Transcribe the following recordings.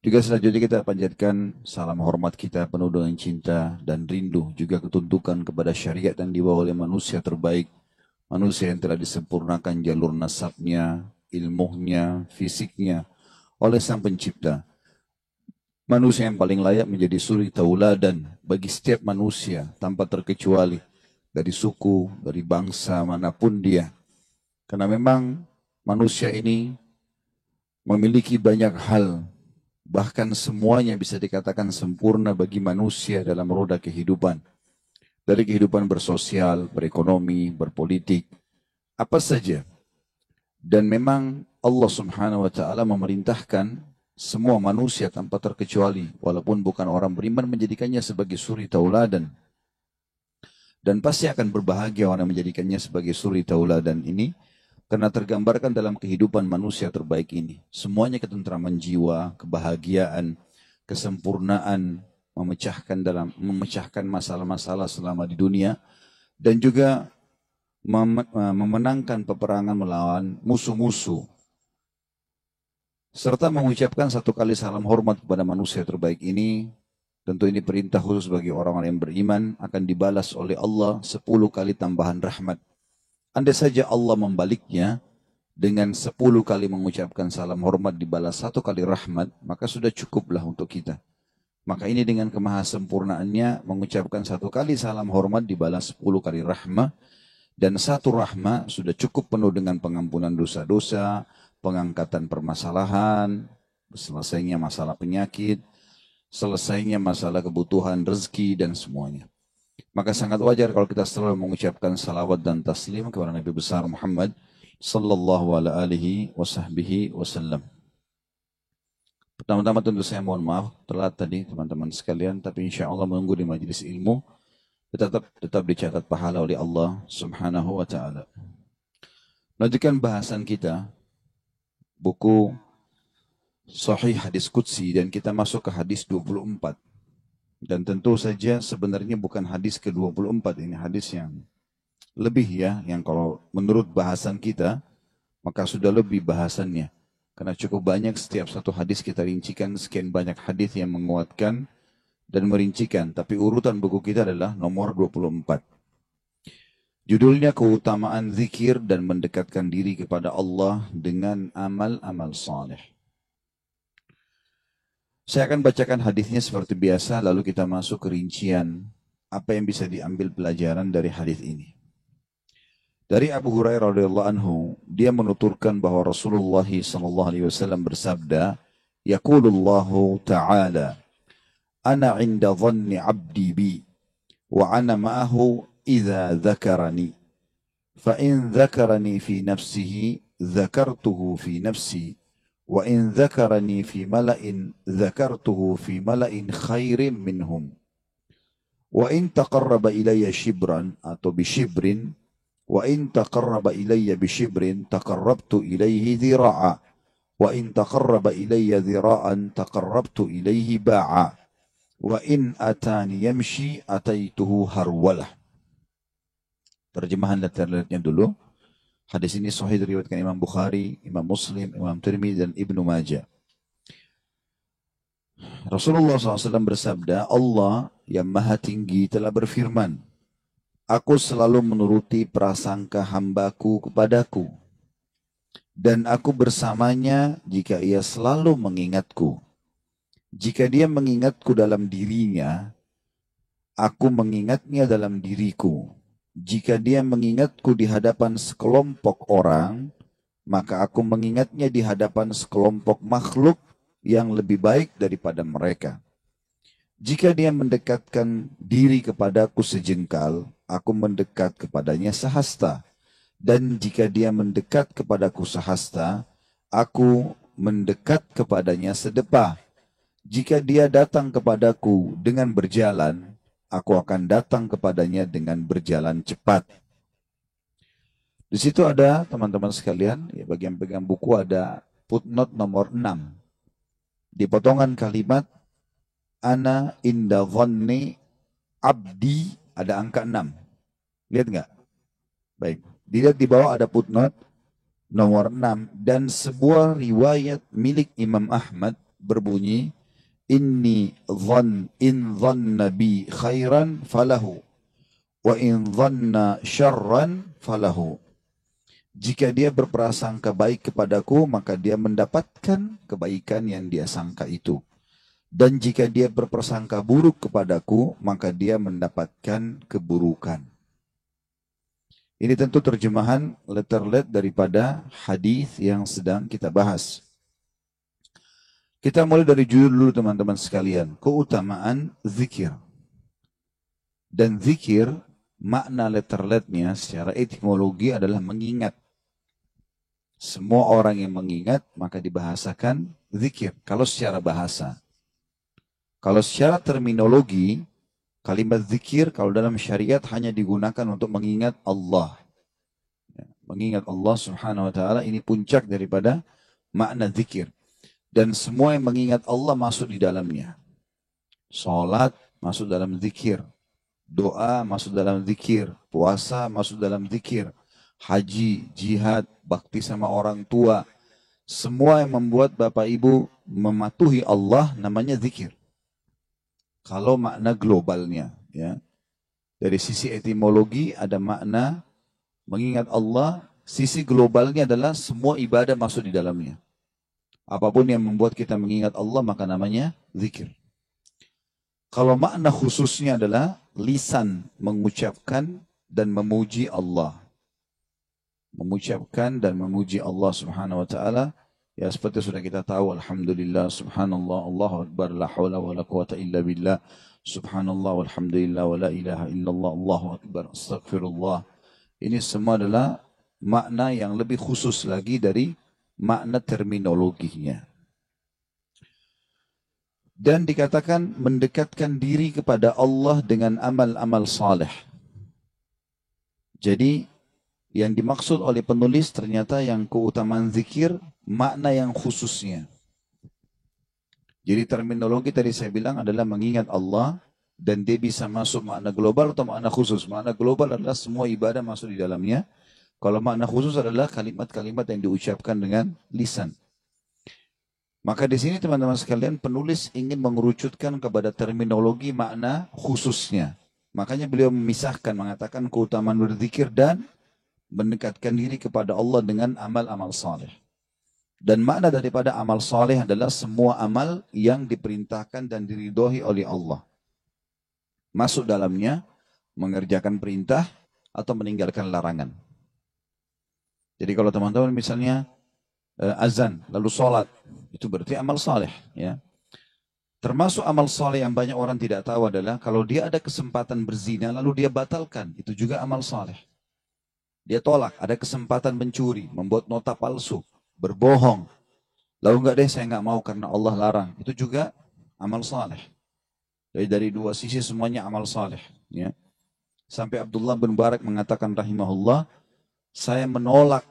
Juga selanjutnya kita panjatkan salam hormat kita penuh dengan cinta dan rindu juga ketuntukan kepada syariat yang dibawa oleh manusia terbaik, manusia yang telah disempurnakan jalur nasabnya, ilmunya, fisiknya oleh Sang Pencipta. Manusia yang paling layak menjadi suri tauladan bagi setiap manusia tanpa terkecuali dari suku, dari bangsa manapun dia. Karena memang manusia ini memiliki banyak hal, bahkan semuanya bisa dikatakan sempurna bagi manusia dalam roda kehidupan. Dari kehidupan bersosial, berekonomi, berpolitik, apa saja. Dan memang Allah Subhanahu wa taala memerintahkan semua manusia tanpa terkecuali, walaupun bukan orang beriman, menjadikannya sebagai suri tauladan. Dan pasti akan berbahagia orang menjadikannya sebagai suri tauladan ini, karena tergambarkan dalam kehidupan manusia terbaik ini. Semuanya ketentraman jiwa, kebahagiaan, kesempurnaan, memecahkan masalah-masalah selama di dunia, dan juga memenangkan peperangan melawan musuh-musuh, serta mengucapkan satu kali salam hormat kepada manusia terbaik ini. Tentu ini perintah khusus bagi orang-orang yang beriman, akan dibalas oleh Allah 10 kali tambahan rahmat. Andai saja Allah membaliknya dengan 10 kali mengucapkan salam hormat dibalas satu kali rahmat, maka sudah cukuplah untuk kita. Maka ini dengan kemahasempurnaannya mengucapkan satu kali salam hormat dibalas 10 kali rahmat, dan satu rahmat sudah cukup penuh dengan pengampunan dosa-dosa, pengangkatan permasalahan, selesainya masalah penyakit, selesainya masalah kebutuhan rezeki dan semuanya. Maka sangat wajar kalau kita selalu mengucapkan salawat dan taslim kepada Nabi besar Muhammad sallallahu alaihi wasallam. Pertama-tama tentu saya mohon maaf telat tadi teman-teman sekalian, tapi insya Allah menunggu di majelis ilmu tetap dicatat pahala oleh Allah Subhanahu wa taala. Lanjutkan bahasan kita buku Sahih Hadis Qudsi, dan kita masuk ke hadis 24. Dan tentu saja sebenarnya bukan hadis ke-24, ini hadis yang lebih ya, yang kalau menurut bahasan kita, maka sudah lebih bahasannya. Karena cukup banyak, setiap satu hadis kita rincikan sekian banyak hadis yang menguatkan dan merincikan. Tapi urutan buku kita adalah nomor 24. Judulnya keutamaan zikir dan mendekatkan diri kepada Allah dengan amal-amal saleh. Saya akan bacakan hadisnya seperti biasa, lalu kita masuk ke rincian apa yang bisa diambil pelajaran dari hadis ini. Dari Abu Hurairah radhiyallahu anhu, dia menuturkan bahwa Rasulullah sallallahu alaihi wasallam bersabda, "Yaqulullahu ta'ala, ana 'inda dhanni 'abdi bi, wa ana ma'ahu idza dzakarani. Fa in dzakarani fi nafsihi, dzakartuhu fi nafsi. وإن ذكرني في ملأ ذكرته في ملأ خير منهم وإن تقرب إلي شبرا أو بشبر وإن تقرب إلي بشبر تقربت إليه ذراعا وإن تقرب إلي ذراعا تقربت إليه باعا وإن أتاني يمشي أتيته هرولة." Terjemahan letternya dulu. Hadis ini sahih diriwayatkan Imam Bukhari, Imam Muslim, Imam Tirmidzi dan Ibnu Majah. Rasulullah SAW bersabda, Allah yang maha tinggi telah berfirman, "Aku selalu menuruti prasangka hambaku kepadaku, dan aku bersamanya jika ia selalu mengingatku. Jika dia mengingatku dalam dirinya, aku mengingatnya dalam diriku. Jika dia mengingatku di hadapan sekelompok orang, maka aku mengingatnya di hadapan sekelompok makhluk yang lebih baik daripada mereka. Jika dia mendekatkan diri kepadaku sejengkal, aku mendekat kepadanya sehasta. Dan jika dia mendekat kepadaku sehasta, aku mendekat kepadanya sedepah. Jika dia datang kepadaku dengan berjalan, aku akan datang kepadanya dengan berjalan cepat." Di situ ada, teman-teman sekalian, ya, bagi yang pegang buku ada footnote nomor 6. Di potongan kalimat, ana inda dhanni abdi, ada angka 6. Lihat nggak? Baik. Dilihat di bawah ada footnote nomor 6. Dan sebuah riwayat milik Imam Ahmad berbunyi, in dhanna bi khairan falahu, wa in dhanna syarran falahu. Jika dia berprasangka baik kepadaku, maka dia mendapatkan kebaikan yang dia sangka itu. Dan jika dia berprasangka buruk kepadaku, maka dia mendapatkan keburukan. Ini tentu terjemahan letter-let daripada hadis yang sedang kita bahas. Kita mulai dari judul dulu teman-teman sekalian. Keutamaan zikir. Dan zikir, makna letter-letnya secara etimologi adalah mengingat. Semua orang yang mengingat maka dibahasakan zikir. Kalau secara bahasa. Kalau secara terminologi, kalimat zikir kalau dalam syariat hanya digunakan untuk mengingat Allah. Mengingat Allah subhanahu wa ta'ala, ini puncak daripada makna zikir. Dan semua yang mengingat Allah masuk di dalamnya. Salat masuk dalam zikir. Doa masuk dalam zikir. Puasa masuk dalam zikir. Haji, jihad, bakti sama orang tua. Semua yang membuat Bapak Ibu mematuhi Allah namanya zikir. Kalau makna globalnya, ya. Dari sisi etimologi ada makna mengingat Allah, sisi globalnya adalah semua ibadah masuk di dalamnya. Apapun yang membuat kita mengingat Allah maka namanya zikir. Kalau makna khususnya adalah lisan mengucapkan dan memuji Allah. Mengucapkan dan memuji Allah subhanahu wa ta'ala. Ya seperti sudah kita tahu, alhamdulillah, subhanallah, Allahu akbar, la hawla wa la quwata illa billah, subhanallah, walhamdulillah, wa la ilaha illallah, Allahu akbar, astaghfirullah. Ini semua adalah makna yang lebih khusus lagi dari makna terminologinya. Dan dikatakan mendekatkan diri kepada Allah dengan amal-amal saleh. Jadi yang dimaksud oleh penulis ternyata yang keutamaan zikir, makna yang khususnya. Jadi terminologi tadi saya bilang adalah mengingat Allah, dan dia bisa masuk makna global atau makna khusus. Makna global adalah semua ibadah masuk di dalamnya. Kalau makna khusus adalah kalimat-kalimat yang diucapkan dengan lisan. Maka di sini teman-teman sekalian penulis ingin mengerucutkan kepada terminologi makna khususnya. Makanya beliau memisahkan, mengatakan keutamaan berzikir dan mendekatkan diri kepada Allah dengan amal-amal saleh. Dan makna daripada amal saleh adalah semua amal yang diperintahkan dan diridhoi oleh Allah. Masuk dalamnya mengerjakan perintah atau meninggalkan larangan. Jadi kalau teman-teman misalnya azan lalu sholat, itu berarti amal saleh, ya. Termasuk amal saleh yang banyak orang tidak tahu adalah kalau dia ada kesempatan berzina lalu dia batalkan, itu juga amal saleh. Dia tolak, ada kesempatan mencuri, membuat nota palsu, berbohong. Lalu enggak deh, saya enggak mau karena Allah larang. Itu juga amal saleh. Jadi dari dua sisi semuanya amal saleh. Ya. Sampai Abdullah bin Barak mengatakan rahimahullah, saya menolak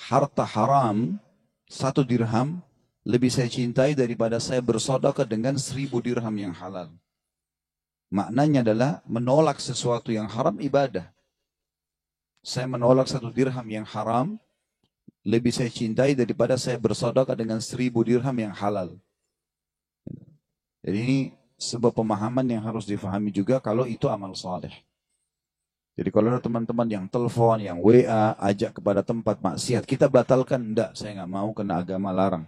harta haram 1 dirham, lebih saya cintai daripada saya bersedekah dengan 1000 dirham yang halal. Maknanya adalah menolak sesuatu yang haram ibadah. Saya menolak 1 dirham yang haram, lebih saya cintai daripada saya bersedekah dengan 1000 dirham yang halal. Jadi ini sebuah pemahaman yang harus difahami juga kalau itu amal saleh. Jadi kalau ada teman-teman yang telepon, yang WA, ajak kepada tempat maksiat, kita batalkan, enggak, saya enggak mau karena agama larang.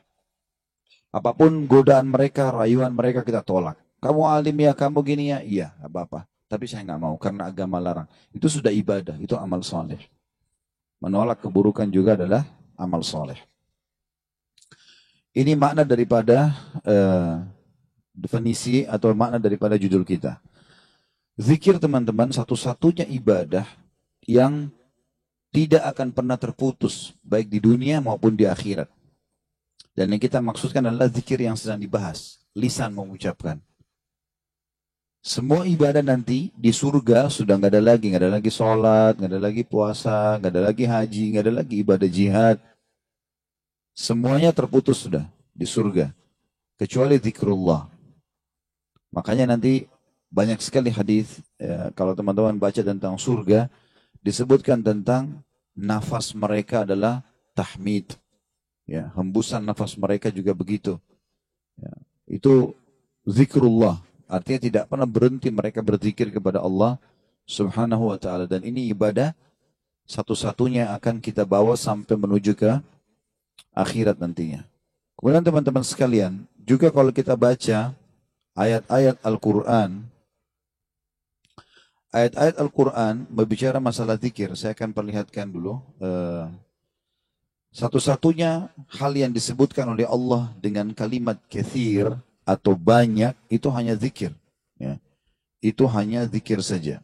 Apapun godaan mereka, rayuan mereka kita tolak. Kamu alim ya, kamu gini ya, iya, enggak apa-apa. Tapi saya enggak mau karena agama larang. Itu sudah ibadah, itu amal saleh. Menolak keburukan juga adalah amal saleh. Ini makna daripada definisi atau makna daripada judul kita. Zikir teman-teman satu-satunya ibadah yang tidak akan pernah terputus baik di dunia maupun di akhirat. Dan yang kita maksudkan adalah zikir yang sedang dibahas, lisan mengucapkan. Semua ibadah nanti di surga sudah nggak ada lagi sholat, nggak ada lagi puasa, nggak ada lagi haji, nggak ada lagi ibadah jihad. Semuanya terputus sudah di surga, kecuali zikrullah. Makanya nanti banyak sekali hadis kalau teman-teman baca tentang surga, disebutkan tentang nafas mereka adalah tahmid. Ya, hembusan nafas mereka juga begitu. Ya. Itu zikrullah. Artinya tidak pernah berhenti mereka berzikir kepada Allah subhanahu wa ta'ala. Dan ini ibadah satu-satunya akan kita bawa sampai menuju ke akhirat nantinya. Kemudian teman-teman sekalian, juga kalau kita baca ayat-ayat Al-Quran, ayat-ayat Al-Quran berbicara masalah zikir. Saya akan perlihatkan dulu. Satu-satunya hal yang disebutkan oleh Allah dengan kalimat kathir atau banyak, itu hanya zikir. Ya. Itu hanya zikir saja.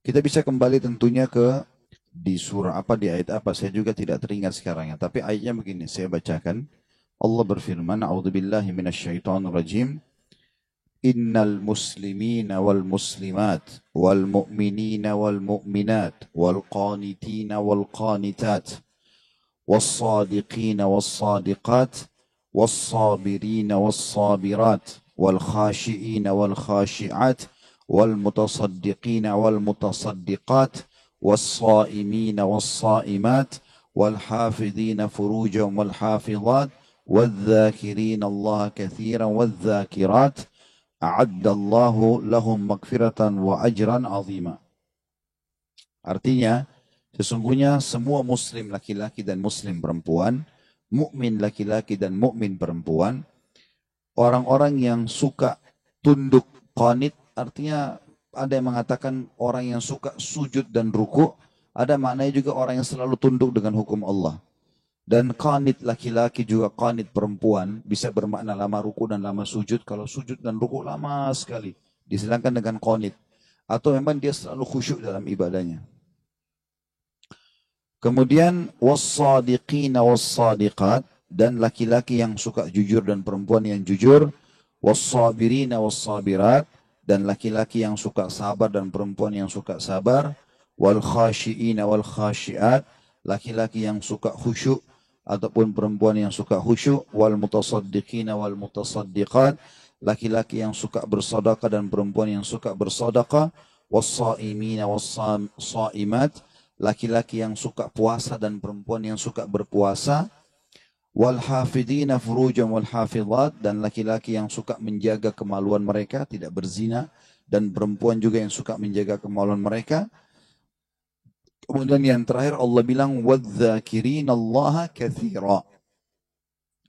Kita bisa kembali tentunya ke di surah apa, di ayat apa, saya juga tidak teringat sekarang ya. Tapi ayatnya begini, saya bacakan. Allah berfirman, A'udzubillahi minasyaitonirrajim. Innal muslimina wal muslimat wal mu'minina wal mu'minat wal qanitina wal qanitat was sadiqina was sadiqat was sabirina was sabirat wal khashiina wal khashi'at wal mutasaddiqina wal mutasaddiqat was saimina was saimat wal hafidhina furujahum wal hafidhat والذاكرين الله كثيرا والذاكرات a'addallahu lahum maghfiratan wa ajran azima. Artinya, sesungguhnya semua muslim laki-laki dan muslim perempuan, mukmin laki-laki dan mukmin perempuan, orang-orang yang suka tunduk qanit, artinya ada yang mengatakan orang yang suka sujud dan ruku', ada maknanya juga orang yang selalu tunduk dengan hukum Allah. Dan qanit laki-laki juga qanit perempuan bisa bermakna lama ruku dan lama sujud. Kalau sujud dan ruku lama sekali, disilangkan dengan qanit. Atau memang dia selalu khusyuk dalam ibadahnya. Kemudian was-sadiqina was-sadiqat, dan laki-laki yang suka jujur dan perempuan yang jujur. Was-sabirina was-sabirat, dan laki-laki yang suka sabar dan perempuan yang suka sabar. Wal khashiina wal khashiat, laki-laki yang suka khusyuk ataupun perempuan yang suka khusyuk. Wal mutasaddiqina wal mutasaddiqat, laki-laki yang suka bersedekah dan perempuan yang suka bersedekah. Was-saimina was-saimat, laki-laki yang suka puasa dan perempuan yang suka berpuasa. Wal hafidhina furujahum wal hafidhat, dan laki-laki yang suka menjaga kemaluan mereka, tidak berzina, dan perempuan juga yang suka menjaga kemaluan mereka. Kemudian yang terakhir Allah bilang wadzakirin-allaha katsira.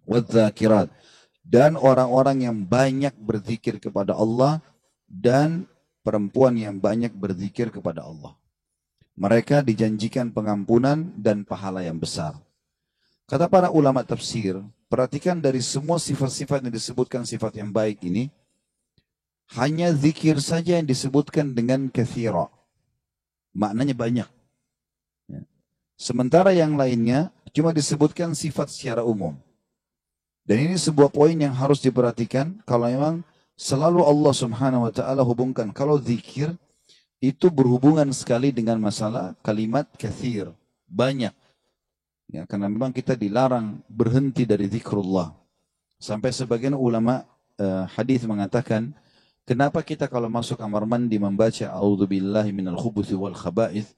Wadzakirat, dan orang-orang yang banyak berzikir kepada Allah dan perempuan yang banyak berzikir kepada Allah. Mereka dijanjikan pengampunan dan pahala yang besar. Kata para ulama tafsir, perhatikan dari semua sifat-sifat yang disebutkan sifat yang baik ini, hanya zikir saja yang disebutkan dengan katsira. Maknanya banyak. Sementara yang lainnya cuma disebutkan sifat secara umum. Dan ini sebuah poin yang harus diperhatikan kalau memang selalu Allah subhanahu wa ta'ala hubungkan. Kalau zikir itu berhubungan sekali dengan masalah kalimat kathir, banyak. Ya, karena memang kita dilarang berhenti dari zikrullah. Sampai sebagian ulama hadis mengatakan, kenapa kita kalau masuk kamar mandi membaca a'udzubillahi minal khubuthi wal khaba'ith,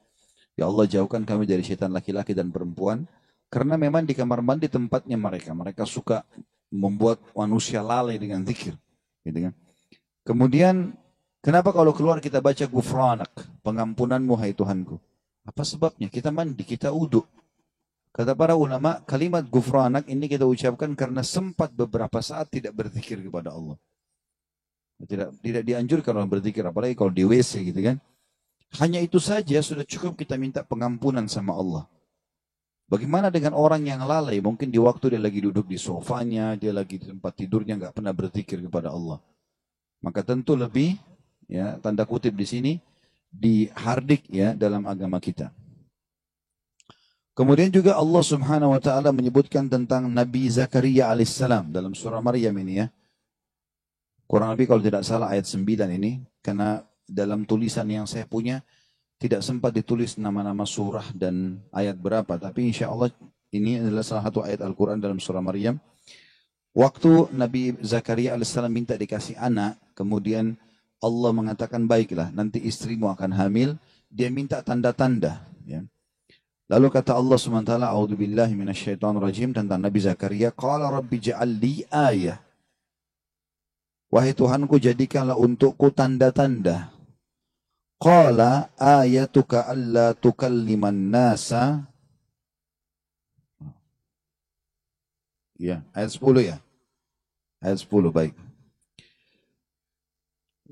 ya Allah jauhkan kami dari syaitan laki-laki dan perempuan. Karena memang di kamar mandi tempatnya mereka. Mereka suka membuat manusia lalai dengan zikir. Gitu kan? Kemudian, kenapa kalau keluar kita baca gufranak, pengampunanmu hai Tuhanku? Apa sebabnya? Kita mandi, kita uduk. Kata para ulama, kalimat gufranak ini kita ucapkan karena sempat beberapa saat tidak berzikir kepada Allah. Tidak dianjurkan orang berzikir, apalagi kalau di WC gitu kan. Hanya itu saja sudah cukup kita minta pengampunan sama Allah. Bagaimana dengan orang yang lalai? Mungkin di waktu dia lagi duduk di sofanya, dia lagi di tempat tidurnya, nggak pernah berzikir kepada Allah. Maka tentu lebih, ya tanda kutip di sini, dihardik ya dalam agama kita. Kemudian juga Allah subhanahu wa ta'ala menyebutkan tentang Nabi Zakaria alaihissalam dalam surah Maryam ini ya. Kurang lebih kalau tidak salah ayat 9 ini, karena dalam tulisan yang saya punya tidak sempat ditulis nama-nama surah dan ayat berapa, tapi insya Allah ini adalah salah satu ayat Al-Quran dalam surah Maryam. Waktu Nabi Zakaria alaihissalam minta dikasih anak, kemudian Allah mengatakan baiklah nanti istrimu akan hamil, dia minta tanda-tanda. Ya. Lalu kata Allah SWT, a'udzubillahi minasyaitonirrajim tentang Nabi Zakaria, qala rabbi ja'al li ayah Wahai Tuhanku, jadikanlah untukku tanda-tanda. Qala ayatuka alla tukalliman nasa. Ya, ayat 10 ya. Ayat 10, baik.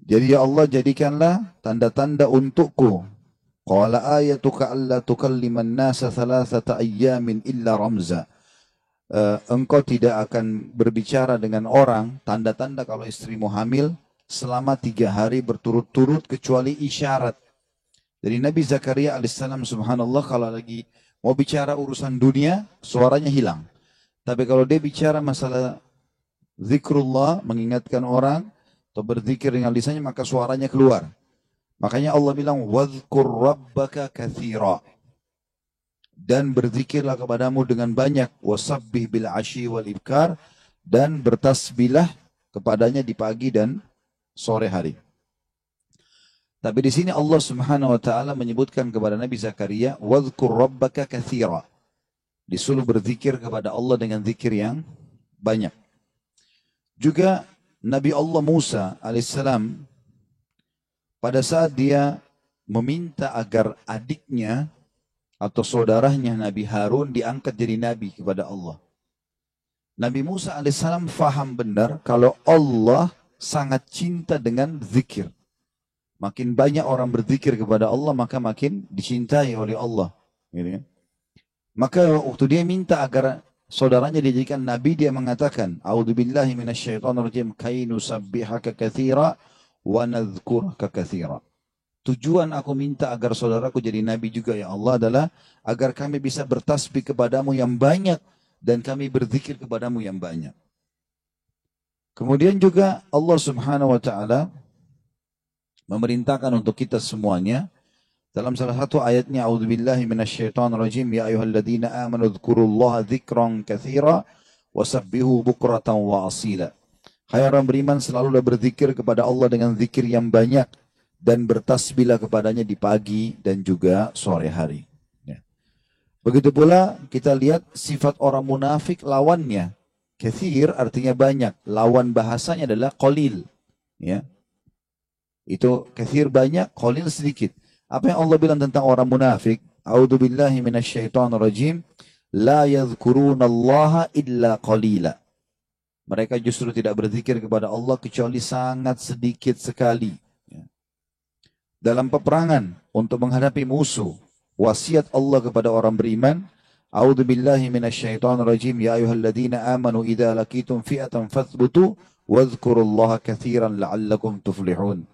Jadi ya Allah, jadikanlah tanda-tanda untukku. Qala ayatuka alla tukalliman nasa thalathata ayyamin illa ramza. Engkau tidak akan berbicara dengan orang, tanda-tanda kalau istrimu hamil, selama 3 hari berturut-turut kecuali isyarat. Jadi Nabi Zakaria alaihissalam subhanallah kalau lagi mau bicara urusan dunia, suaranya hilang. Tapi kalau dia bicara masalah zikrullah, mengingatkan orang, atau berzikir dengan lisannya, maka suaranya keluar. Makanya Allah bilang, وَذْكُرْ رَبَّكَ كَثِيرًا. Dan berzikirlah kepadamu dengan banyak. وَسَبِّهْ بِالْعَشِي وَالْإِبْكَارِ. Dan bertasbihlah kepadanya di pagi dan sore hari. Tapi di sini Allah Subhanahu wa taala menyebutkan kepada Nabi Zakaria, "Wadhkur rabbaka katsira." Disuruh berzikir kepada Allah dengan zikir yang banyak. Juga Nabi Allah Musa alaihissalam pada saat dia meminta agar adiknya atau saudaranya Nabi Harun diangkat jadi nabi kepada Allah. Nabi Musa alaihissalam faham benar kalau Allah sangat cinta dengan zikir. Makin banyak orang berzikir kepada Allah, maka makin dicintai oleh Allah. Gitu kan? Maka waktu dia minta agar saudaranya dijadikan nabi, dia mengatakan, "A'udzubillahi minasyaitonirrajim, kai nusabbihaka katsira wa nadhkuraka katsira." Tujuan aku minta agar saudaraku jadi nabi juga ya Allah adalah agar kami bisa bertasbih kepadamu yang banyak dan kami berzikir kepadamu yang banyak. Kemudian juga Allah Subhanahu wa taala memerintahkan untuk kita semuanya dalam salah satu ayatnya, a'udzubillahi minasyaitonirrajim, ya ayyuhalladzina amanu dzkurullaha dzikran katsira wasabbihu bukratan wa asila. Hai orang beriman, selalulah berzikir kepada Allah dengan zikir yang banyak dan bertasbihlah kepadanya di pagi dan juga sore hari. Ya. Begitu pula kita lihat sifat orang munafik lawannya. Katsir artinya banyak, lawan bahasanya adalah qalil. Ya. Itu katsir banyak, qalil sedikit. Apa yang Allah bilang tentang orang munafik? A'udzubillahi minasyaitonirrajim, la yadhkurunallaha illa qalila. Mereka justru tidak berzikir kepada Allah kecuali sangat sedikit sekali. Dalam peperangan untuk menghadapi musuh, wasiat Allah kepada orang beriman, a'udzubillahi minasyaitonirrajim, ya ayyuhalladzina amanu idza laqitum fi'atan fathbutu wadhkurullaha katsiran la'allakum tuflihun.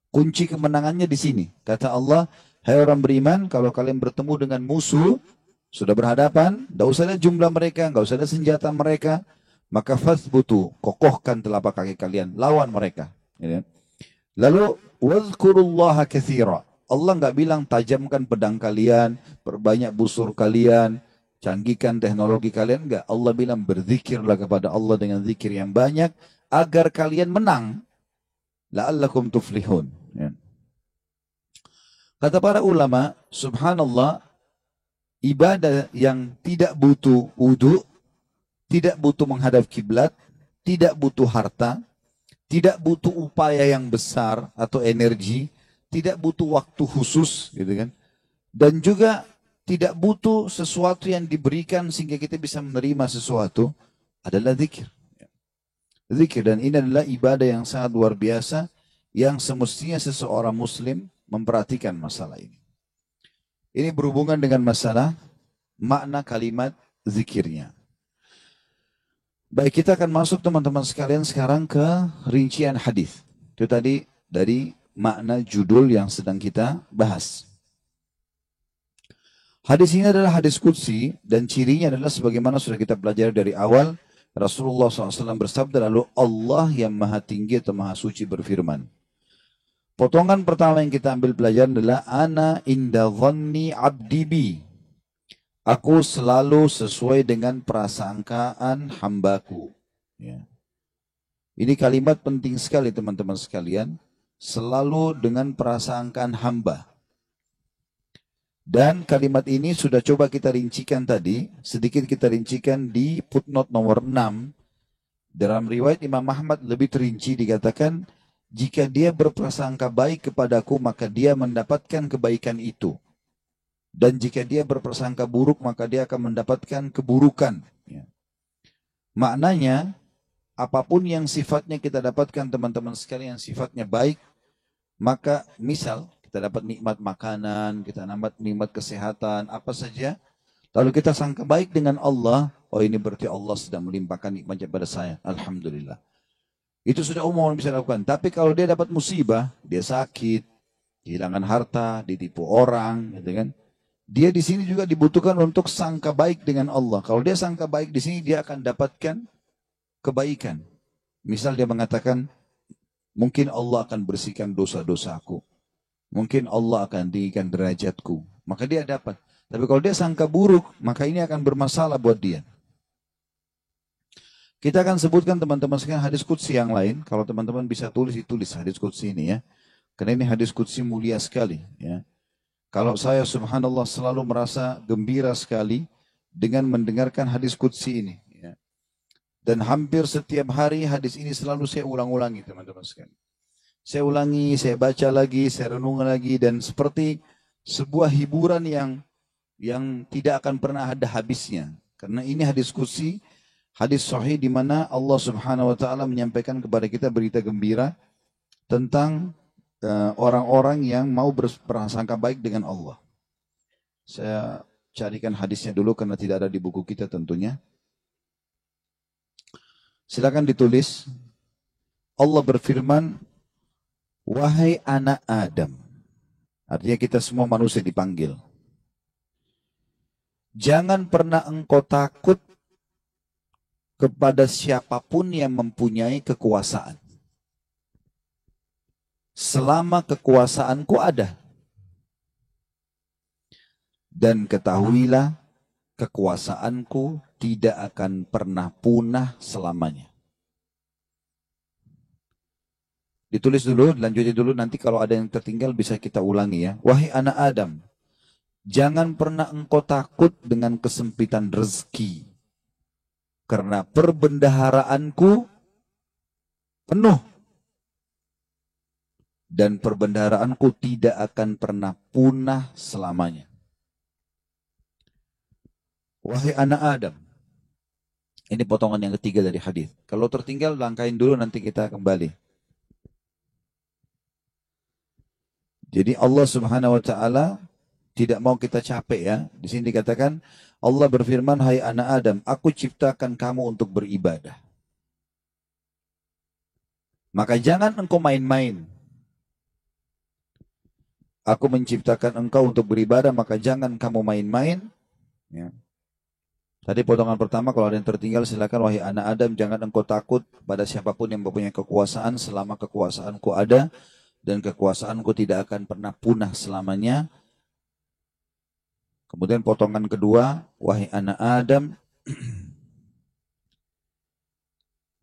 Kunci kemenangannya di sini. Kata Allah, hai orang beriman, kalau kalian bertemu dengan musuh, sudah berhadapan, tidak usah lihat jumlah mereka, tidak usah lihat senjata mereka, maka fathbutu, kokohkan telapak kaki kalian, lawan mereka. Lalu, wadhkurullaha katsira. Allah nggak bilang tajamkan pedang kalian, perbanyak busur kalian, canggihkan teknologi kalian, enggak. Allah bilang berzikirlah kepada Allah dengan zikir yang banyak, agar kalian menang. La'allakum tuflihun. Ya. Kata para ulama, subhanallah, ibadah yang tidak butuh wudu, tidak butuh menghadap kiblat, tidak butuh harta, tidak butuh upaya yang besar atau energi, tidak butuh waktu khusus, gitu kan? Dan juga tidak butuh sesuatu yang diberikan sehingga kita bisa menerima sesuatu, adalah zikir. Zikir, dan ini adalah ibadah yang sangat luar biasa yang semestinya seseorang muslim memperhatikan masalah ini. Ini berhubungan dengan masalah makna kalimat zikirnya. Baik, kita akan masuk teman-teman sekalian sekarang ke rincian hadis. Itu tadi dari makna judul yang sedang kita bahas. Hadis ini adalah hadis qudsi dan cirinya adalah sebagaimana sudah kita pelajari dari awal. Rasulullah SAW bersabda, lalu Allah yang maha tinggi atau maha suci berfirman. Potongan pertama yang kita ambil pelajaran adalah ana inda dhanni abdi bi. Aku selalu sesuai dengan prasangkaan hambaku. Ya. Ini kalimat penting sekali teman-teman sekalian. Selalu dengan prasangkaan hamba. Dan kalimat ini sudah coba kita rincikan tadi. Sedikit kita rincikan di footnote nomor 6. Dalam riwayat Imam Ahmad lebih terinci dikatakan, jika dia berprasangka baik kepadaku, maka dia mendapatkan kebaikan itu. Dan jika dia berprasangka buruk, maka dia akan mendapatkan keburukan. Ya. Maknanya, apapun yang sifatnya kita dapatkan teman-teman sekalian, yang sifatnya baik, maka misal kita dapat nikmat makanan, kita dapat nikmat kesehatan, apa saja, lalu kita sangka baik dengan Allah, oh ini berarti Allah sedang melimpahkan nikmatnya pada saya. Alhamdulillah. Itu sudah umum bisa lakukan. Tapi kalau dia dapat musibah, dia sakit, kehilangan harta, ditipu orang, gitu kan? Dia di sini juga dibutuhkan untuk sangka baik dengan Allah. Kalau dia sangka baik di sini, dia akan dapatkan kebaikan. Misal dia mengatakan, mungkin Allah akan bersihkan dosa-dosaku. Mungkin Allah akan tinggikan derajatku. Maka dia dapat. Tapi kalau dia sangka buruk, maka ini akan bermasalah buat dia. Kita akan sebutkan teman-teman sekalian hadis qudsi yang lain. Kalau teman-teman bisa tulis hadis qudsi ini ya. Karena ini hadis qudsi mulia sekali ya. Kalau saya subhanallah selalu merasa gembira sekali dengan mendengarkan hadis qudsi ini ya. Dan hampir setiap hari hadis ini selalu saya ulang-ulangi teman-teman sekalian. Saya ulangi, saya baca lagi, saya renung lagi, dan seperti sebuah hiburan yang tidak akan pernah ada habisnya. Karena ini hadis qudsi, hadis sahih di mana Allah Subhanahu wa taala menyampaikan kepada kita berita gembira tentang orang-orang yang mau berprasangka baik dengan Allah. Saya carikan hadisnya dulu karena tidak ada di buku kita tentunya. Silakan ditulis. Allah berfirman, wahai anak Adam. Artinya kita semua manusia dipanggil. Jangan pernah engkau takut kepada siapapun yang mempunyai kekuasaan. Selama kekuasaanku ada. Dan ketahuilah, kekuasaanku tidak akan pernah punah selamanya. Ditulis dulu, lanjutin dulu, nanti kalau ada yang tertinggal bisa kita ulangi ya. Wahai anak Adam, jangan pernah engkau takut dengan kesempitan rezeki. Karena perbendaharaanku penuh. Dan perbendaharaanku tidak akan pernah punah selamanya. Wahai anak Adam. Ini potongan yang ketiga dari hadis. Kalau tertinggal langkahin dulu nanti kita kembali. Jadi Allah Subhanahu wa taala tidak mau kita capek ya. Di sini dikatakan Allah berfirman, hai anak Adam, aku ciptakan kamu untuk beribadah. Maka jangan engkau main-main. Aku menciptakan engkau untuk beribadah, maka jangan kamu main-main. Ya. Tadi potongan pertama, kalau ada yang tertinggal silakan, wahai anak Adam, jangan engkau takut pada siapapun yang mempunyai kekuasaan selama kekuasaanku ada. Dan kekuasaanku tidak akan pernah punah selamanya. Kemudian potongan kedua, wahai anak Adam,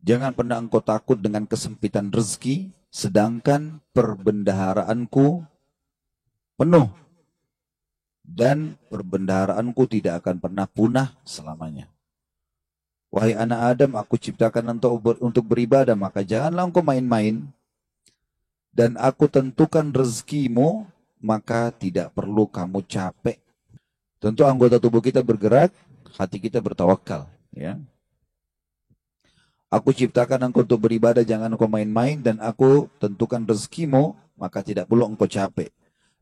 jangan pernah engkau takut dengan kesempitan rezeki, sedangkan perbendaharaanku penuh. Dan perbendaharaanku tidak akan pernah punah selamanya. Wahai anak Adam, aku ciptakan untuk beribadah, maka janganlah engkau main-main. Dan aku tentukan rezekimu, maka tidak perlu kamu capek. Tentu anggota tubuh kita bergerak, hati kita bertawakal. Ya. Aku ciptakan engkau untuk beribadah, jangan engkau main-main. Dan aku tentukan rezekimu, maka tidak perlu engkau capek.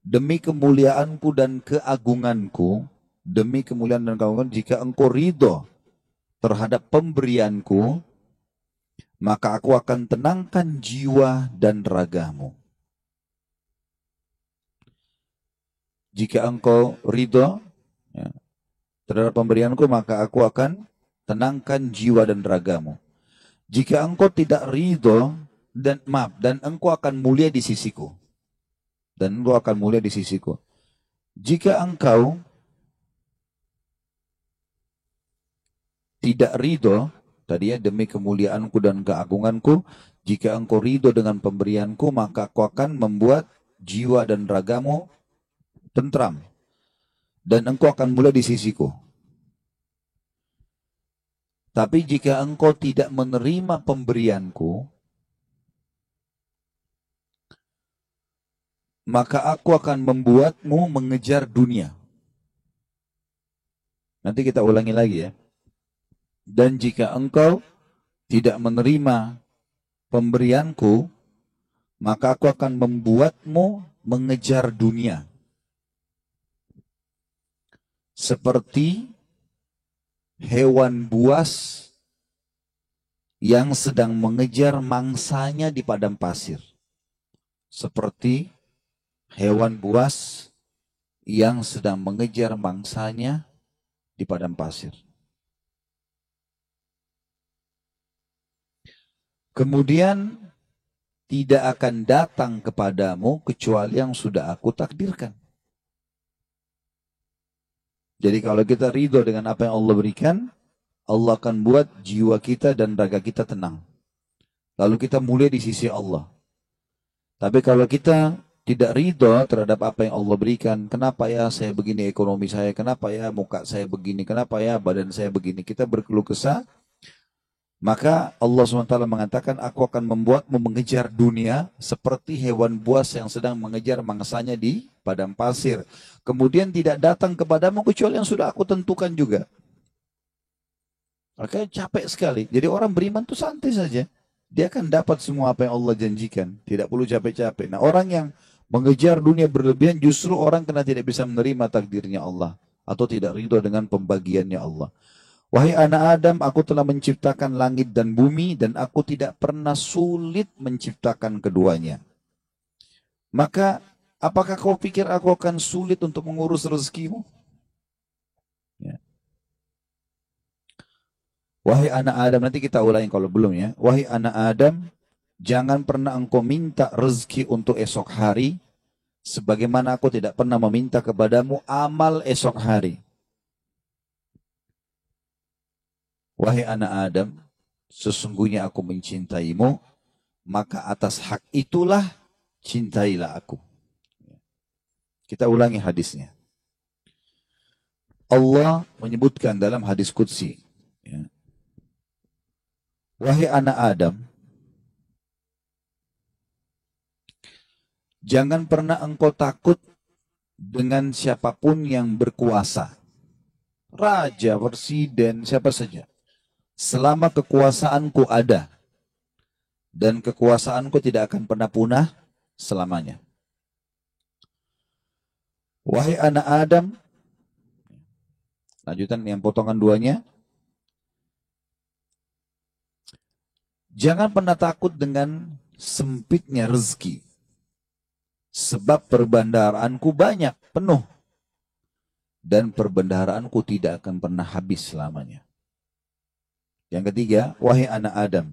Demi kemuliaanku dan keagunganku, demi kemuliaan dan keagungan, jika engkau ridho terhadap pemberianku, maka aku akan tenangkan jiwa dan ragamu. Jika engkau ridho ya, terhadap pemberianku, maka aku akan tenangkan jiwa dan ragamu. Jika engkau tidak ridho dan engkau akan mulia di sisiku. Dan engkau akan mulia di sisiku. Jika engkau tidak ridho, tadi ya, demi kemuliaanku dan keagunganku, jika engkau ridho dengan pemberianku, maka aku akan membuat jiwa dan ragamu tentram. Dan engkau akan mulia di sisiku. Tapi jika engkau tidak menerima pemberianku, maka aku akan membuatmu mengejar dunia. Nanti kita ulangi lagi ya. Dan jika engkau tidak menerima pemberianku, maka aku akan membuatmu mengejar dunia. Seperti hewan buas yang sedang mengejar mangsanya di padang pasir. Seperti hewan buas yang sedang mengejar mangsanya di padang pasir. Kemudian tidak akan datang kepadamu kecuali yang sudah aku takdirkan. Jadi kalau kita ridho dengan apa yang Allah berikan, Allah akan buat jiwa kita dan raga kita tenang. Lalu kita mulia di sisi Allah. Tapi kalau kita tidak ridho terhadap apa yang Allah berikan, kenapa ya saya begini ekonomi saya, kenapa ya muka saya begini, kenapa ya badan saya begini, kita berkeluh kesah, maka Allah SWT mengatakan, aku akan membuatmu mengejar dunia seperti hewan buas yang sedang mengejar mangsanya di padang pasir. Kemudian tidak datang kepadamu kecuali yang sudah aku tentukan juga. Makanya capek sekali. Jadi orang beriman itu santai saja. Dia akan dapat semua apa yang Allah janjikan. Tidak perlu capek-capek. Nah, orang yang mengejar dunia berlebihan justru orang karena tidak bisa menerima takdirnya Allah. Atau tidak ridho dengan pembagiannya Allah. Wahai anak Adam, aku telah menciptakan langit dan bumi dan aku tidak pernah sulit menciptakan keduanya. Maka, apakah kau pikir aku akan sulit untuk mengurus rezekimu? Ya. Wahai anak Adam, nanti kita ulangi kalau belum ya. Wahai anak Adam, jangan pernah engkau minta rezeki untuk esok hari, sebagaimana aku tidak pernah meminta kepadamu amal esok hari. Wahai anak Adam, sesungguhnya aku mencintaimu, maka atas hak itulah cintailah aku. Kita ulangi hadisnya. Allah menyebutkan dalam hadis qudsi, ya, wahai anak Adam, jangan pernah engkau takut dengan siapapun yang berkuasa. Raja, presiden, siapa saja. Selama kekuasaanku ada. Dan kekuasaanku tidak akan pernah punah selamanya. Wahai anak Adam, lanjutan yang potongan duanya. Jangan pernah takut dengan sempitnya rezeki. Sebab perbendaharaanku banyak, penuh. Dan perbendaharaanku tidak akan pernah habis selamanya. Yang ketiga, wahai anak Adam,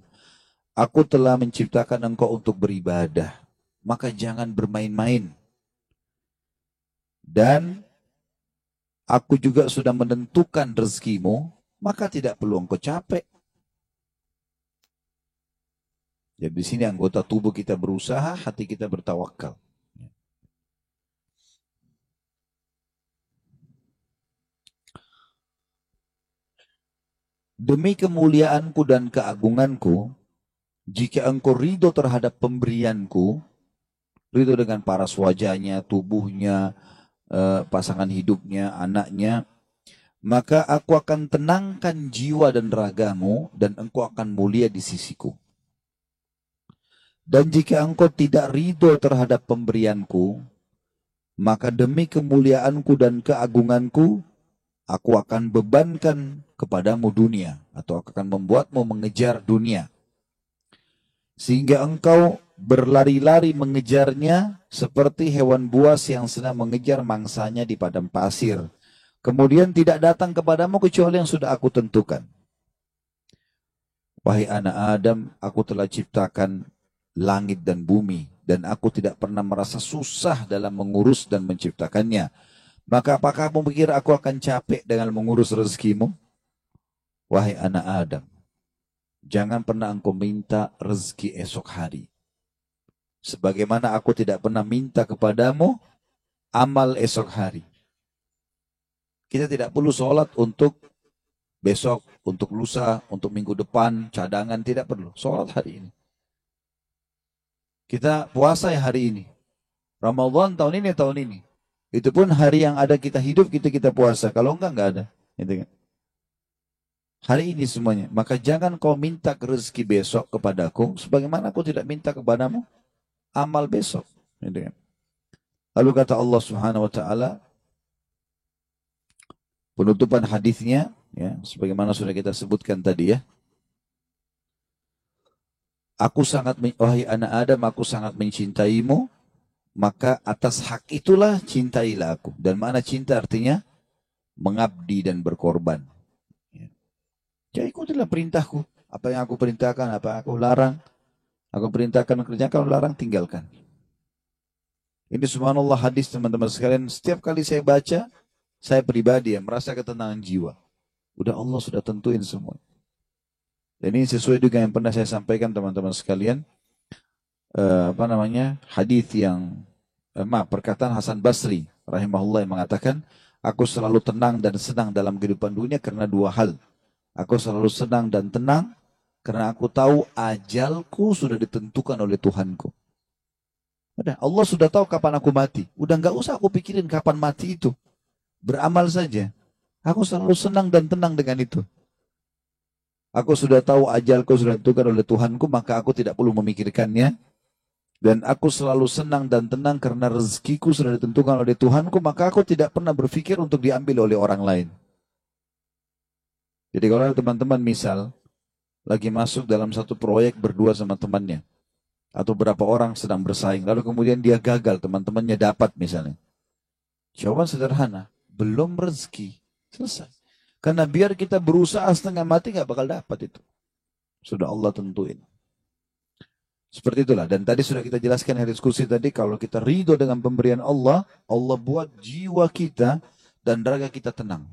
aku telah menciptakan engkau untuk beribadah. Maka jangan bermain-main. Dan aku juga sudah menentukan rezekimu, maka tidak perlu engkau capek. Jadi di sini anggota tubuh kita berusaha, hati kita bertawakal. Demi kemuliaanku dan keagunganku, jika engkau ridho terhadap pemberianku, ridho dengan paras wajahnya, tubuhnya, pasangan hidupnya, anaknya, maka aku akan tenangkan jiwa dan ragamu dan engkau akan mulia di sisiku. Dan jika engkau tidak ridho terhadap pemberianku, maka demi kemuliaanku dan keagunganku, aku akan bebankan kepadamu dunia, atau akan membuatmu mengejar dunia. Sehingga engkau berlari-lari mengejarnya seperti hewan buas yang sedang mengejar mangsanya di padang pasir. Kemudian tidak datang kepadamu kecuali yang sudah aku tentukan. Wahai anak Adam, aku telah ciptakan langit dan bumi, dan aku tidak pernah merasa susah dalam mengurus dan menciptakannya. Maka apakah kamu pikir aku akan capek dengan mengurus rezekimu? Wahai anak Adam, jangan pernah engkau minta rezeki esok hari. Sebagaimana aku tidak pernah minta kepadamu amal esok hari. Kita tidak perlu sholat untuk besok, untuk lusa, untuk minggu depan, cadangan tidak perlu. Sholat hari ini. Kita puasa ya hari ini. Ramadan tahun ini. Itu pun hari yang ada kita hidup, kita puasa. Kalau enggak ada. Gitu kan. Hari ini semuanya. Maka jangan kau minta rezeki besok kepadaku, sebagaimana aku tidak minta kepadamu amal besok. Gitu kan. Lalu kata Allah Subhanahu Wa Taala, penutupan hadisnya, ya, sebagaimana sudah kita sebutkan tadi ya. Wahai anak Adam, aku sangat mencintaimu, maka atas hak itulah cintailah aku. Dan mana cinta artinya? Mengabdi dan berkorban. Ya ikutilah perintahku. Apa yang aku perintahkan, apa yang aku larang. Aku perintahkan kerjakan, larang tinggalkan. Ini subhanallah hadis teman-teman sekalian. Setiap kali saya baca, saya pribadi ya merasa ketenangan jiwa. Udah Allah sudah tentuin semua. Dan ini sesuai dengan yang pernah saya sampaikan teman-teman sekalian. Hadis yang perkataan Hasan Basri rahimahullah yang mengatakan, aku selalu tenang dan senang dalam kehidupan dunia karena dua hal. Aku selalu senang dan tenang karena aku tahu ajalku sudah ditentukan oleh Tuhanku. Udah, Allah sudah tahu kapan aku mati. Udah nggak usah aku pikirin kapan mati itu. Beramal saja. Aku selalu senang dan tenang dengan itu. Aku sudah tahu ajalku sudah ditentukan oleh Tuhanku, maka aku tidak perlu memikirkannya. Dan aku selalu senang dan tenang karena rezekiku sudah ditentukan oleh Tuhanku, maka aku tidak pernah berpikir untuk diambil oleh orang lain. Jadi kalau teman-teman misal lagi masuk dalam satu proyek berdua sama temannya, atau berapa orang sedang bersaing, lalu kemudian dia gagal, teman-temannya dapat misalnya. Jawaban sederhana, belum rezeki, selesai. Karena biar kita berusaha setengah mati nggak bakal dapat itu. Sudah Allah tentuin. Seperti itulah. Dan tadi sudah kita jelaskan di diskusi tadi, kalau kita ridho dengan pemberian Allah, Allah buat jiwa kita dan raga kita tenang.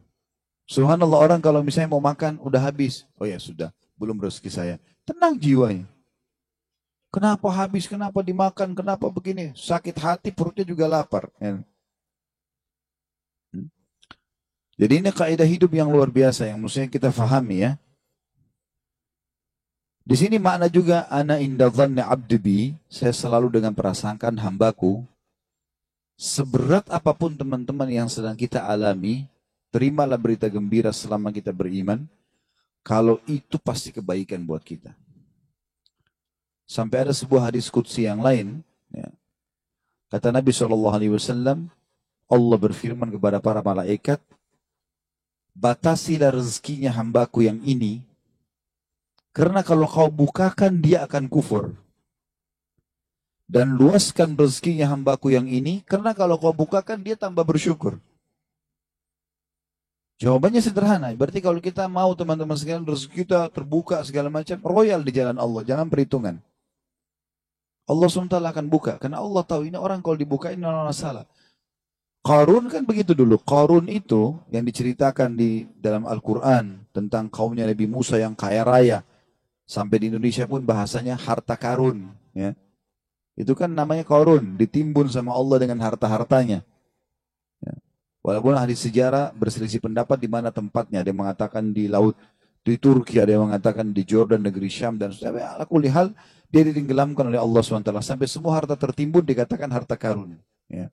Subhanallah, orang kalau misalnya mau makan, udah habis. Oh ya sudah, belum rezeki saya. Tenang jiwanya. Kenapa habis, kenapa dimakan, kenapa begini. Sakit hati, perutnya juga lapar. Jadi ini kaidah hidup yang luar biasa, yang mestinya kita fahami ya. Di sini makna juga, ana inda dhanni abdi bi, saya selalu dengan prasangkaan hambaku. Seberat apapun teman-teman yang sedang kita alami, terimalah berita gembira selama kita beriman, kalau itu pasti kebaikan buat kita. Sampai ada sebuah hadis qudsi yang lain, ya. Kata Nabi SAW, Allah berfirman kepada para malaikat, batasilah rezekinya hambaku yang ini, karena kalau kau bukakan dia akan kufur. Dan luaskan rezekinya hambaku yang ini, karena kalau kau bukakan dia tambah bersyukur. Jawabannya sederhana. Berarti kalau kita mau teman-teman sekalian rezeki kita terbuka segala macam, royal di jalan Allah, jangan perhitungan. Allah SWT akan buka, karena Allah tahu ini orang kalau dibukain orang salah. Qarun kan begitu dulu. Qarun itu yang diceritakan di dalam Al-Quran tentang kaumnya Nabi Musa yang kaya raya. Sampai di Indonesia pun bahasanya harta karun. Ya. Itu kan namanya Qarun, ditimbun sama Allah dengan harta-hartanya. Ya. Walaupun ahli sejarah berselisih pendapat di mana tempatnya. Ada yang mengatakan di laut, di Turki, ada yang mengatakan di Jordan, negeri Syam, dan sebagainya. Ala kulli hal, dia ditenggelamkan oleh Allah SWT. Sampai semua harta tertimbun dikatakan harta karun. Ya.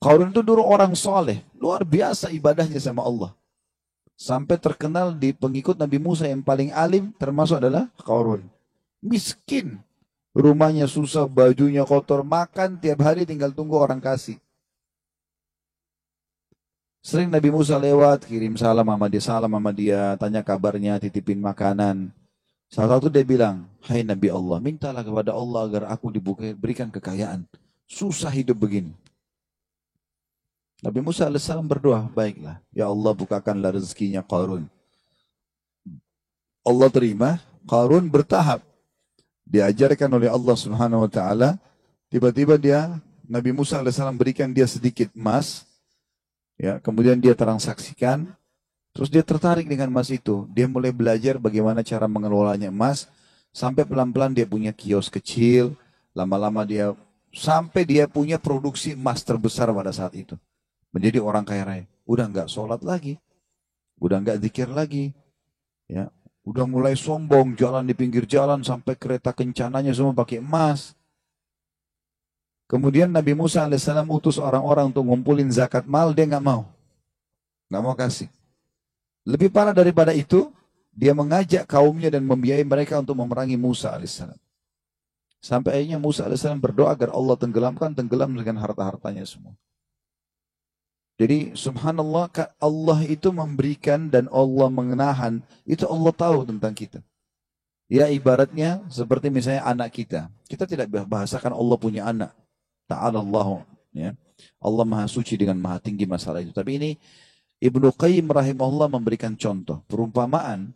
Qarun itu dulu orang soleh, luar biasa ibadahnya sama Allah. Sampai terkenal di pengikut Nabi Musa yang paling alim termasuk adalah Qarun. Miskin, rumahnya susah, bajunya kotor, makan tiap hari tinggal tunggu orang kasih. Sering Nabi Musa lewat, kirim salam sama dia, tanya kabarnya, titipin makanan. Salah satu dia bilang, hai Nabi Allah, mintalah kepada Allah agar aku diberikan kekayaan. Susah hidup begini. Nabi Musa AS berdoa, baiklah, ya Allah bukakanlah rezekinya Qarun. Allah terima, Qarun bertahap. Diajarkan oleh Allah Subhanahu Wa Taala, tiba-tiba Nabi Musa AS berikan dia sedikit emas, ya, kemudian dia transaksikan, terus dia tertarik dengan emas itu. Dia mulai belajar bagaimana cara mengelolanya emas, sampai pelan-pelan dia punya kios kecil, lama-lama sampai dia punya produksi emas terbesar pada saat itu. Menjadi orang kaya raya. Udah nggak sholat lagi. Udah nggak zikir lagi. Ya, udah mulai sombong, jalan di pinggir jalan sampai kereta kencananya semua pakai emas. Kemudian Nabi Musa alaihissalam utus orang-orang untuk ngumpulin zakat mal, dia nggak mau kasih. Lebih parah daripada itu, dia mengajak kaumnya dan membiayai mereka untuk memerangi Musa alaihissalam. Sampai akhirnya Musa alaihissalam berdoa agar Allah tenggelam dengan harta-hartanya semua. Jadi subhanallah, Allah itu memberikan dan Allah menahan, itu Allah tahu tentang kita. Ya ibaratnya seperti misalnya anak kita. Kita tidak bahasakan Allah punya anak. Ta'ala Allah. Ya. Allah maha suci dengan maha tinggi masalah itu. Tapi ini Ibnu Qayyim rahimahullah memberikan contoh. Perumpamaan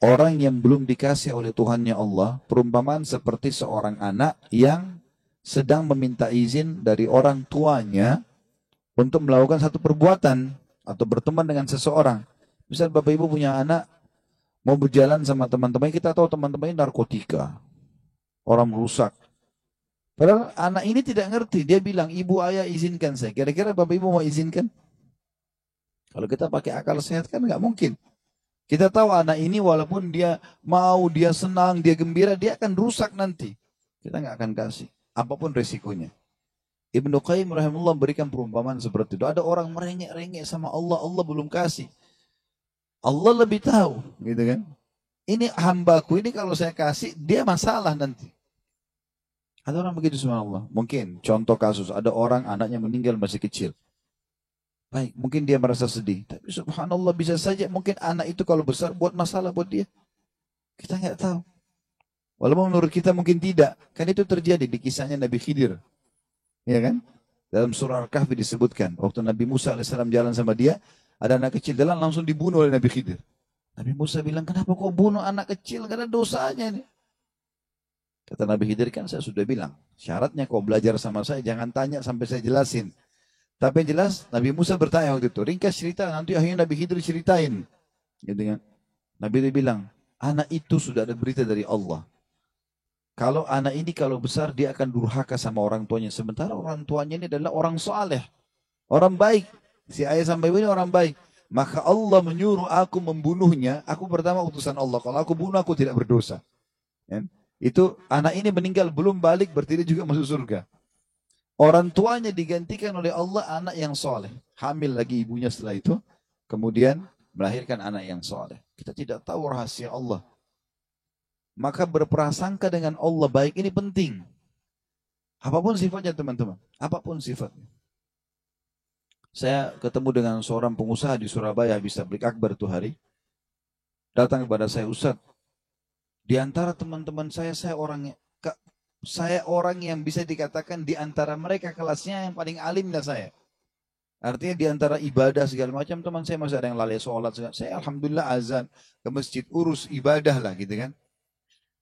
orang yang belum dikasih oleh Tuhannya Allah. Perumpamaan seperti seorang anak yang sedang meminta izin dari orang tuanya untuk melakukan satu perbuatan atau berteman dengan seseorang. Misal Bapak Ibu punya anak, mau berjalan sama teman-teman, kita tahu teman-teman ini narkotika, orang rusak. Padahal anak ini tidak ngerti, dia bilang, ibu ayah izinkan saya. Kira-kira Bapak Ibu mau izinkan? Kalau kita pakai akal sehat kan nggak mungkin. Kita tahu anak ini walaupun dia mau, dia senang, dia gembira, dia akan rusak nanti. Kita nggak akan kasih, apapun resikonya. Ibnu Qayyim rahimahullah memberikan perumpamaan seperti itu. Ada orang merengek-rengek sama Allah, Allah belum kasih. Allah lebih tahu, gitu kan? Ini hambaku ini kalau saya kasih, dia masalah nanti. Ada orang begitu subhanallah. Mungkin contoh kasus, ada orang anaknya meninggal masih kecil. Baik, mungkin dia merasa sedih. Tapi subhanallah bisa saja mungkin anak itu kalau besar buat masalah buat dia. Kita nggak tahu. Walaupun menurut kita mungkin tidak. Kan itu terjadi di kisahnya Nabi Khidir. Ya kan? Dalam surah Al-Kahfi disebutkan, waktu Nabi Musa alaihissalam jalan sama dia, ada anak kecil jalan langsung dibunuh oleh Nabi Khidir. Nabi Musa bilang, kenapa kau bunuh anak kecil? Karena dosanya nih. Kata Nabi Khidir, kan saya sudah bilang, syaratnya kau belajar sama saya, jangan tanya sampai saya jelasin. Tapi yang jelas, Nabi Musa bertanya waktu itu, ringkas cerita, nanti akhirnya Nabi Khidir ceritain. Gitu kan? Nabi Khidir bilang, anak itu sudah ada berita dari Allah. Kalau anak ini kalau besar dia akan durhaka sama orang tuanya. Sementara orang tuanya ini adalah orang soleh. Orang baik. Si ayah sampai ini orang baik. Maka Allah menyuruh aku membunuhnya. Aku pertama utusan Allah. Kalau aku bunuh aku tidak berdosa. Ya. Itu anak ini meninggal belum balik berarti dia juga masuk surga. Orang tuanya digantikan oleh Allah anak yang soleh. Hamil lagi ibunya setelah itu. Kemudian melahirkan anak yang soleh. Kita tidak tahu rahasia Allah. Maka berprasangka dengan Allah baik ini penting. Apapun sifatnya teman-teman. Apapun sifatnya. Saya ketemu dengan seorang pengusaha di Surabaya habis tablik akbar itu hari. Datang kepada saya, Ustaz. Di antara teman-teman saya orang yang bisa dikatakan di antara mereka kelasnya yang paling alim dah saya. Artinya di antara ibadah segala macam teman saya masih ada yang lalai sholat. Saya alhamdulillah azan ke masjid urus ibadah lah gitu kan.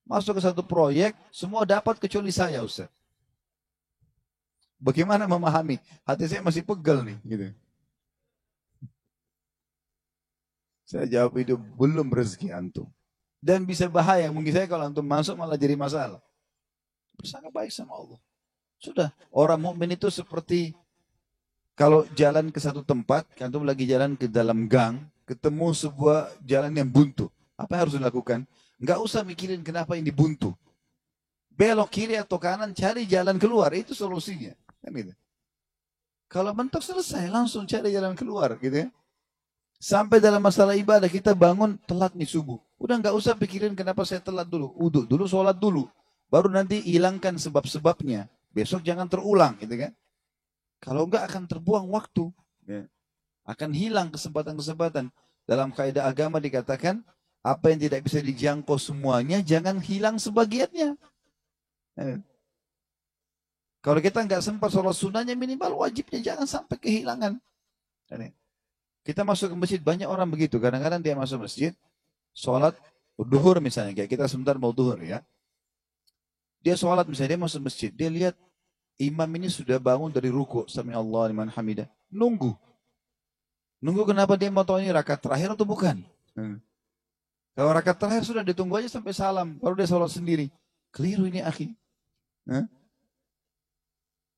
Masuk ke satu proyek, semua dapat kecuali saya Ustaz. Bagaimana memahami? Hati saya masih pegel nih. Gitu. Saya jawab itu belum rezeki antum. Dan bisa bahaya, mungkin saya kalau antum masuk malah jadi masalah. Bersangka baik sama Allah. Sudah, orang mukmin itu seperti kalau jalan ke satu tempat, antum lagi jalan ke dalam gang, ketemu sebuah jalan yang buntu. Apa yang harus dilakukan? Enggak usah mikirin kenapa ini buntu. Belok kiri atau kanan, cari jalan keluar. Itu solusinya. Kan gitu. Kalau mentok selesai, langsung cari jalan keluar. Gitu ya. Sampai dalam masalah ibadah, kita bangun telat nih subuh. Udah nggak usah pikirin kenapa saya telat dulu. Uduk dulu, sholat dulu. Baru nanti hilangkan sebab-sebabnya. Besok jangan terulang. Gitu kan. Kalau enggak akan terbuang waktu. Ya. Akan hilang kesempatan-kesempatan. Dalam kaidah agama dikatakan, apa yang tidak bisa dijangkau semuanya, jangan hilang sebagiannya. Kalau kita nggak sempat sholat sunnahnya, minimal wajibnya jangan sampai kehilangan. Kita masuk ke masjid, banyak orang begitu. Kadang-kadang dia masuk masjid, sholat duhur misalnya. Kayak kita sebentar mau duhur ya. Dia sholat misalnya, dia masuk masjid. Dia lihat imam ini sudah bangun dari ruku. Sami Allah liman hamidah. Nunggu. Nunggu kenapa dia mau tahu ini rakaat terakhir atau bukan? Kalau rakaat terakhir sudah ditunggu aja sampai salam. Baru dia sholat sendiri. Keliru ini akhi.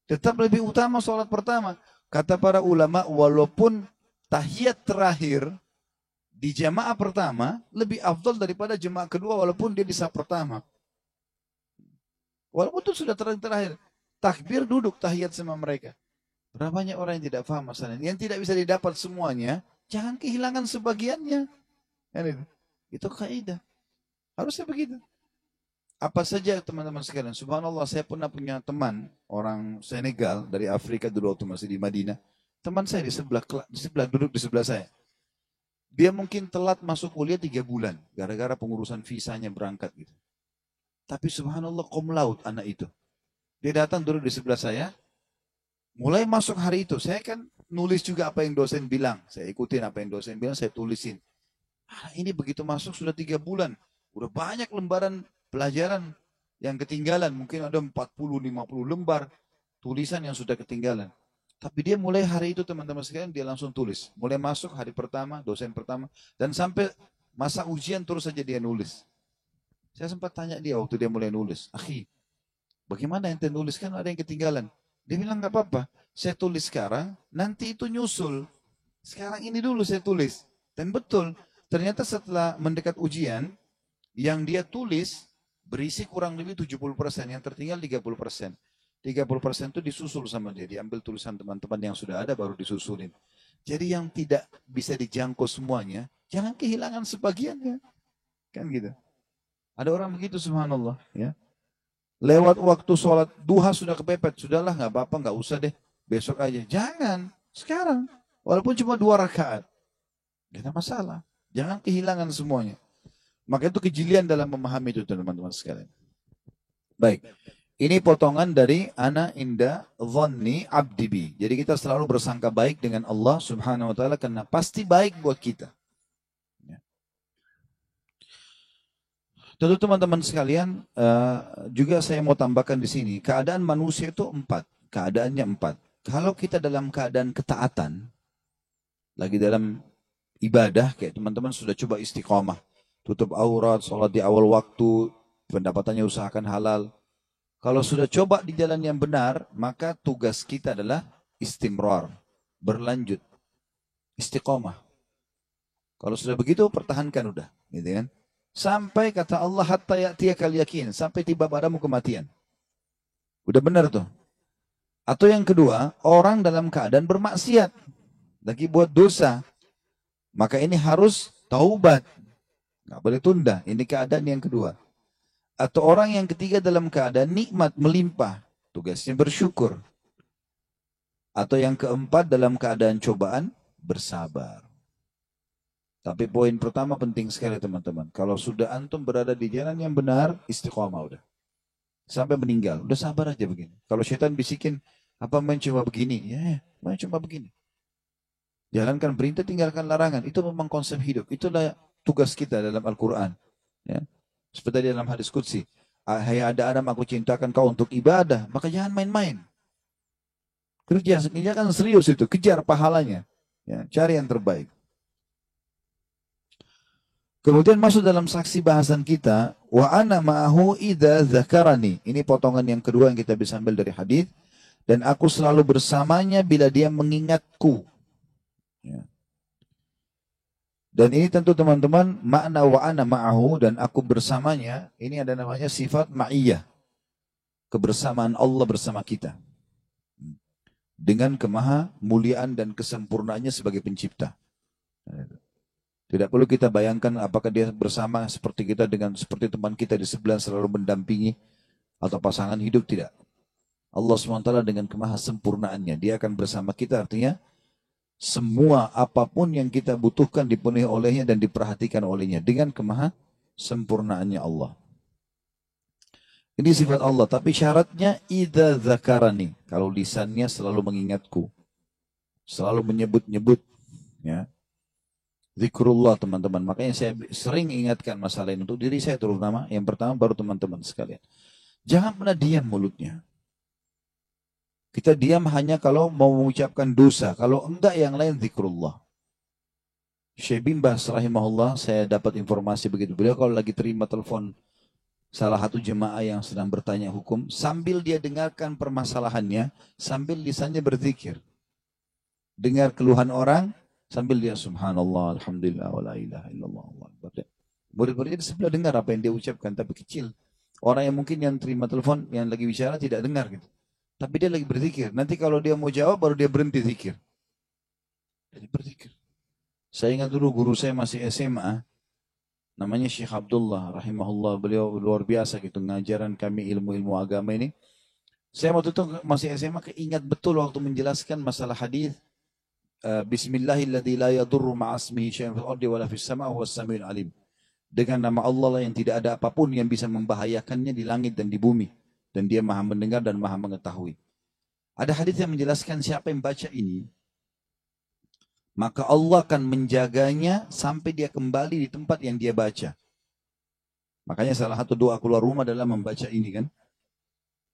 Tetap lebih utama sholat pertama. Kata para ulama, walaupun tahiyat terakhir di jamaah pertama lebih afdal daripada jamaah kedua walaupun dia di saf pertama. Walaupun itu sudah terakhir. Takbir duduk tahiyat sama mereka. Berapa banyak orang yang tidak paham masalah ini. Yang tidak bisa didapat semuanya, jangan kehilangan sebagiannya. Kan itu. Itu kaidah. Harusnya begitu. Apa saja teman-teman sekalian. Subhanallah, saya pernah punya teman orang Senegal dari Afrika dulu waktu masih di Madinah. Teman saya di sebelah duduk di sebelah saya. Dia mungkin telat masuk kuliah 3 bulan gara-gara pengurusan visanya berangkat gitu. Tapi subhanallah cum laude anak itu. Dia datang duduk di sebelah saya. Mulai masuk hari itu, saya kan nulis juga apa yang dosen bilang. Saya ikutin apa yang dosen bilang, saya tulisin. Ini begitu masuk sudah 3 bulan. Udah banyak lembaran pelajaran yang ketinggalan. Mungkin ada 40-50 lembar tulisan yang sudah ketinggalan. Tapi dia mulai hari itu teman-teman sekalian, dia langsung tulis. Mulai masuk hari pertama, dosen pertama. Dan sampai masa ujian terus saja dia nulis. Saya sempat tanya dia waktu dia mulai nulis. Akhi, bagaimana ente nulis, kan ada yang ketinggalan. Dia bilang gak apa-apa. Saya tulis sekarang, nanti itu nyusul. Sekarang ini dulu saya tulis. Dan betul, ternyata setelah mendekat ujian, yang dia tulis berisi kurang lebih 70%, yang tertinggal 30%. 30% itu disusul sama dia, diambil tulisan teman-teman yang sudah ada baru disusulin. Jadi yang tidak bisa dijangkau semuanya, jangan kehilangan sebagiannya. Kan gitu. Ada orang begitu subhanallah, ya. Lewat waktu sholat duha sudah kepepet, sudahlah nggak apa-apa, nggak usah deh, besok aja. Jangan, sekarang. Walaupun cuma 2 rakaat, tidak masalah. Jangan kehilangan semuanya. Maka itu kejelian dalam memahami itu teman-teman sekalian. Baik. Ini potongan dari ana inda dhanni abdi bi. Jadi kita selalu bersangka baik dengan Allah Subhanahu wa taala karena pasti baik buat kita. Ya. Tentu teman-teman sekalian, juga saya mau tambahkan di sini, keadaan manusia itu 4, keadaannya 4. Kalau kita dalam keadaan ketaatan, lagi dalam ibadah, kayak teman-teman sudah coba istiqomah, tutup aurat, sholat di awal waktu, pendapatannya usahakan halal. Kalau sudah coba di jalan yang benar, maka tugas kita adalah istimrar, berlanjut, istiqomah. Kalau sudah begitu, pertahankan udah, gitu kan? Sampai kata Allah hatta ya'tiyakal yakin, sampai tiba padamu kematian. Udah benar tuh. Atau yang kedua, orang dalam keadaan bermaksiat, lagi buat dosa, maka ini harus taubat, nggak boleh tunda. Ini keadaan yang kedua. Atau orang yang ketiga dalam keadaan nikmat melimpah, tugasnya bersyukur. Atau yang keempat dalam keadaan cobaan, bersabar. Tapi poin pertama penting sekali teman-teman. Kalau sudah antum berada di jalan yang benar, istiqomah udah. Sampai meninggal, udah sabar aja begini. Kalau syaitan bisikin, apa main cuma begini? Ya, main cuma begini. Jalankan perintah, tinggalkan larangan. Itu memang konsep hidup. Itulah tugas kita dalam Al-Quran. Ya. Seperti dalam hadis qudsi, hai ada Adam, aku cintakan kau untuk ibadah, maka jangan main-main. Kerjakan serius itu, kejar pahalanya. Ya, cari yang terbaik. Kemudian masuk dalam saksi bahasan kita, wa ana ma'ahu idza dzakarani. Ini potongan yang kedua yang kita bisa ambil dari hadis. Dan aku selalu bersamanya bila dia mengingatku. Ya. Dan ini tentu teman-teman, makna wa ana ma'ahu dan aku bersamanya, ini ada namanya sifat ma'iyah. Kebersamaan Allah bersama kita. Dengan kemaha muliaan dan kesempurnaannya sebagai pencipta. Tidak perlu kita bayangkan apakah dia bersama seperti kita dengan seperti teman kita di sebelah selalu mendampingi atau pasangan hidup, tidak. Allah SWT dengan kemaha sempurnaannya, dia akan bersama kita, artinya semua apapun yang kita butuhkan dipenuhi olehnya dan diperhatikan olehnya dengan kemaha sempurnaannya Allah. Ini sifat Allah, tapi syaratnya idza dzakarani, kalau lisannya selalu mengingatku, selalu menyebut-nyebut, ya. Zikrullah teman-teman. Makanya saya sering ingatkan masalah ini untuk diri saya terutama, yang pertama baru teman-teman sekalian. Jangan pernah diam mulutnya. Kita diam hanya kalau mau mengucapkan dosa. Kalau enggak yang lain zikrullah. Syekh bin Baz rahimahullah, saya dapat informasi begitu. Beliau kalau lagi terima telepon salah satu jemaah yang sedang bertanya hukum, sambil dia dengarkan permasalahannya, sambil lisannya berzikir. Dengar keluhan orang, Sambil dia subhanallah, alhamdulillah, wa la ilaha illallah, Allah akbar. Murid-muridnya di sebelah dengar apa yang dia ucapkan, tapi kecil. Orang yang mungkin yang terima telepon, yang lagi bicara tidak dengar gitu. Tapi dia lagi berzikir. Nanti kalau dia mau jawab, baru dia berhenti zikir. Jadi berzikir. Saya ingat dulu guru saya masih SMA, namanya Syekh Abdullah, rahimahullah. Beliau luar biasa gitu, ngajaran kami ilmu-ilmu agama ini. Saya waktu itu masih SMA, keingat betul waktu menjelaskan masalah hadis Bismillahilladzi la yadurru ma'asmihi syai'un fil ardi wala fis sama' huwas samiul alim. Dengan nama Allah lah yang tidak ada apapun yang bisa membahayakannya di langit dan di bumi. Dan dia maha mendengar dan maha mengetahui. Ada hadis yang menjelaskan siapa yang baca ini, maka Allah akan menjaganya sampai dia kembali di tempat yang dia baca. Makanya salah satu doa keluar rumah adalah membaca ini kan.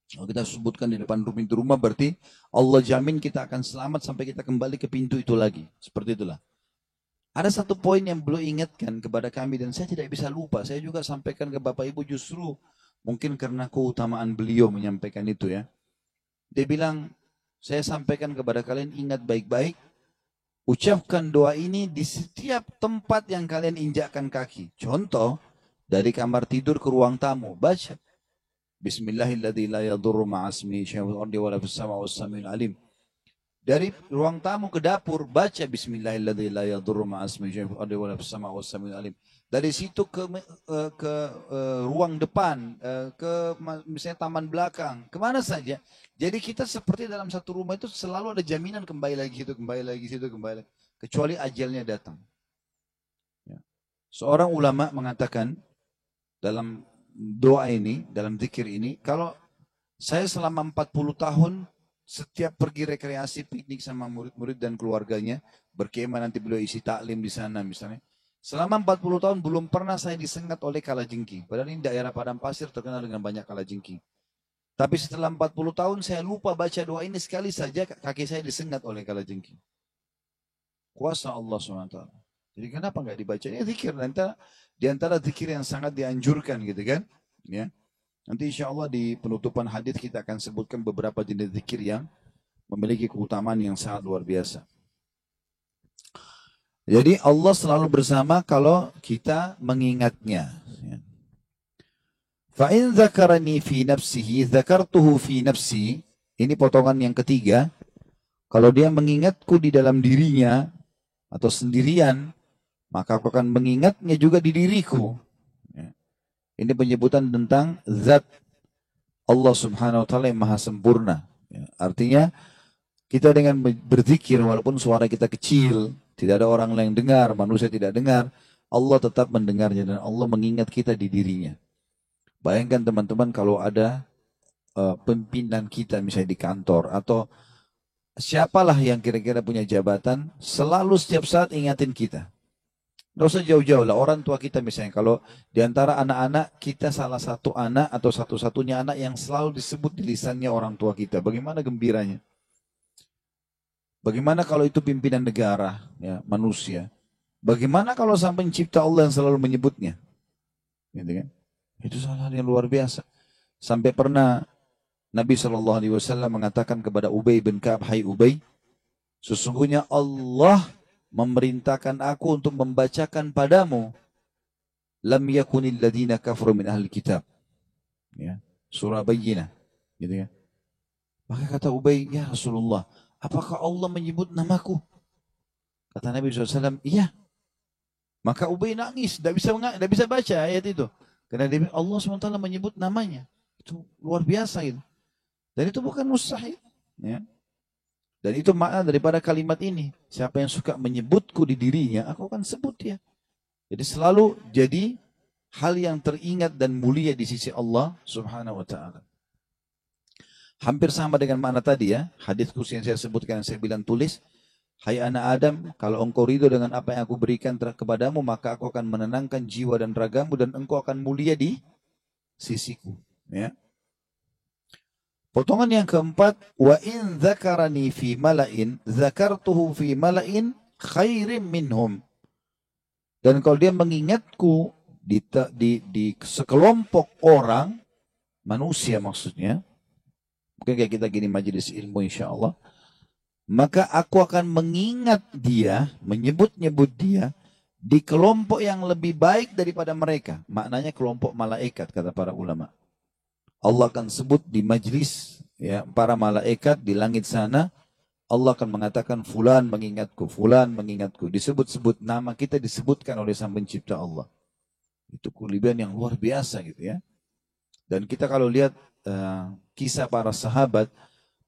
Kalau kita sebutkan di depan pintu rumah berarti Allah jamin kita akan selamat sampai kita kembali ke pintu itu lagi. Seperti itulah. Ada satu poin yang beliau ingatkan kepada kami dan saya tidak bisa lupa. Saya juga sampaikan ke Bapak Ibu justru mungkin karena keutamaan beliau menyampaikan itu ya. Dia bilang, saya sampaikan kepada kalian ingat baik-baik. Ucapkan doa ini di setiap tempat yang kalian injakkan kaki. Contoh, dari kamar tidur ke ruang tamu. Baca. Bismillahirrahmanirrahim. La yadurru ma'asmi syai'un fil ardi wala fis sama'i was samiul alim. Dari ruang tamu ke dapur, baca Bismillahirrahmanirrahim. La yadurru ma'asmi syai'un fil ardi wala fis sama'i was samiul alim. Dari situ ke ruang depan, ke misalnya taman belakang, kemana saja. Jadi kita seperti dalam satu rumah itu selalu ada jaminan kembali lagi situ, kembali lagi situ, kembali lagi. Kecuali ajalnya datang. Ya. Seorang ulama mengatakan dalam doa ini, dalam zikir ini, kalau saya selama 40 tahun setiap pergi rekreasi piknik sama murid-murid dan keluarganya, berkemah nanti beliau isi taklim di sana misalnya. Selama 40 tahun belum pernah saya disengat oleh kalajengking. Padahal ini daerah padang pasir terkenal dengan banyak kalajengking. Tapi setelah 40 tahun saya lupa baca doa ini sekali saja kaki saya disengat oleh kalajengking. Kuasa Allah SWT. Jadi kenapa nggak dibaca? Ini zikir. Di antara zikir yang sangat dianjurkan gitu kan. Ya. Nanti insya Allah di penutupan hadis kita akan sebutkan beberapa jenis zikir yang memiliki keutamaan yang sangat luar biasa. Jadi Allah selalu bersama kalau kita mengingatnya. Fa'in zakarani fi nafsihi, zakartuhu fi nafsi. Ini potongan yang ketiga. Kalau dia mengingatku di dalam dirinya atau sendirian, maka aku akan mengingatnya juga di diriku. Ini penyebutan tentang zat Allah subhanahu wa ta'ala yang maha sempurna. Artinya kita dengan berzikir walaupun suara kita kecil, tidak ada orang lain dengar, manusia tidak dengar, Allah tetap mendengarnya dan Allah mengingat kita di dirinya. Bayangkan teman-teman kalau ada pimpinan kita misalnya di kantor atau siapalah yang kira-kira punya jabatan, selalu setiap saat ingatin kita. Nggak usah jauh-jauh lah, orang tua kita misalnya, kalau di antara anak-anak kita salah satu anak atau satu-satunya anak yang selalu disebut di lisannya orang tua kita, bagaimana gembiranya? Bagaimana kalau itu pimpinan negara, ya, manusia? Bagaimana kalau sampai pencipta Allah yang selalu menyebutnya? Gitu kan? Itu salah yang luar biasa. Sampai pernah Nabi SAW mengatakan kepada Ubay bin Ka'ab, hai Ubay, sesungguhnya Allah memerintahkan aku untuk membacakan padamu lam yakunil ladina kafaru min ahli kitab. Ya, surah Bayyinah. Gitu kan? Maka kata Ubay, ya Rasulullah, apakah Allah menyebut namaku? Kata Nabi SAW, iya. Maka Ubay nangis, tidak bisa baca ayat itu. Karena Allah SWT menyebut namanya. Itu luar biasa itu. Dan itu bukan mustahil. Ya. Dan itu makna daripada kalimat ini. Siapa yang suka menyebutku di dirinya, aku akan sebut dia. Jadi selalu jadi hal yang teringat dan mulia di sisi Allah Subhanahu wa ta'ala. Hampir sama dengan makna tadi ya. Hadis kursi yang saya sebutkan, yang saya bilang tulis. Hai anak Adam, kalau engkau ridho dengan apa yang aku berikan kepadamu, maka aku akan menenangkan jiwa dan ragamu dan engkau akan mulia di sisiku. Ya. Potongan yang keempat, wa in dzakarani fi mala'in, dzakartuhu fi mala'in khairim minhum. Dan kalau dia mengingatku di sekelompok orang, manusia maksudnya, mungkin kayak kita gini majelis ilmu insya Allah, maka aku akan mengingat dia, menyebut-nyebut dia di kelompok yang lebih baik daripada mereka. Maknanya kelompok malaikat, kata para ulama. Allah akan sebut di majlis ya, para malaikat di langit sana. Allah akan mengatakan fulan mengingatku, fulan mengingatku. Disebut-sebut nama kita disebutkan oleh Sang Pencipta Allah. Itu kelebihan yang luar biasa gitu ya. Dan kita kalau lihat kisah para sahabat,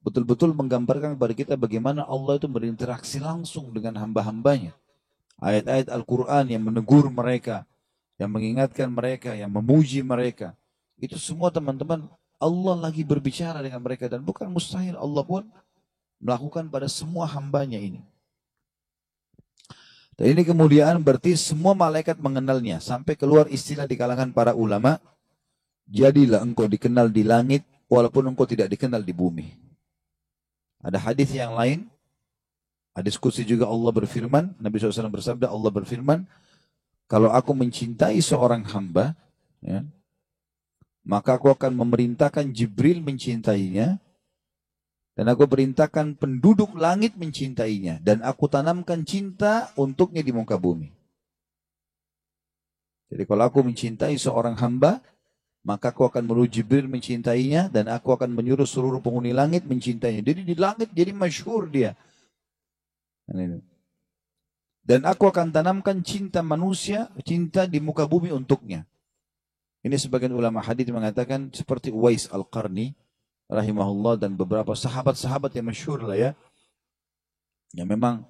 betul-betul menggambarkan kepada kita bagaimana Allah itu berinteraksi langsung dengan hamba-hambanya. Ayat-ayat Al-Quran yang menegur mereka, yang mengingatkan mereka, yang memuji mereka. Itu semua teman-teman, Allah lagi berbicara dengan mereka. Dan bukan mustahil Allah pun melakukan pada semua hambanya ini. Dan ini kemuliaan berarti semua malaikat mengenalnya. Sampai keluar istilah di kalangan para ulama, jadilah engkau dikenal di langit, walaupun engkau tidak dikenal di bumi. Ada hadis yang lain, hadis qudsi juga Allah berfirman, Nabi SAW bersabda, Allah berfirman, kalau aku mencintai seorang hamba, ya, maka aku akan memerintahkan Jibril mencintainya, dan aku perintahkan penduduk langit mencintainya. Dan aku tanamkan cinta untuknya di muka bumi. Jadi kalau aku mencintai seorang hamba, maka aku akan menuju Jibril mencintainya. Dan aku akan menyuruh seluruh penghuni langit mencintainya. Jadi di langit jadi masyhur dia. Dan aku akan tanamkan cinta manusia, cinta di muka bumi untuknya. Ini sebagian ulama hadis mengatakan seperti Uwais Al-Qarni rahimahullah dan beberapa sahabat-sahabat yang masyhur lah ya. Yang memang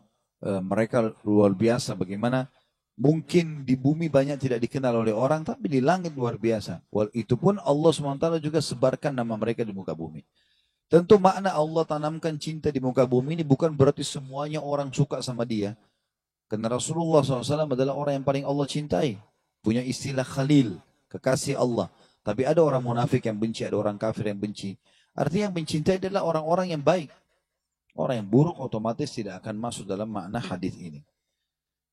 mereka luar biasa bagaimana mungkin di bumi banyak tidak dikenal oleh orang tapi di langit luar biasa. Itu pun Allah SWT juga sebarkan nama mereka di muka bumi. Tentu makna Allah tanamkan cinta di muka bumi ini bukan berarti semuanya orang suka sama dia. Karena Rasulullah SAW adalah orang yang paling Allah cintai. Punya istilah Khalil, kekasih Allah. Tapi ada orang munafik yang benci, ada orang kafir yang benci. Artinya yang mencintai adalah orang-orang yang baik. Orang yang buruk otomatis tidak akan masuk dalam makna hadis ini.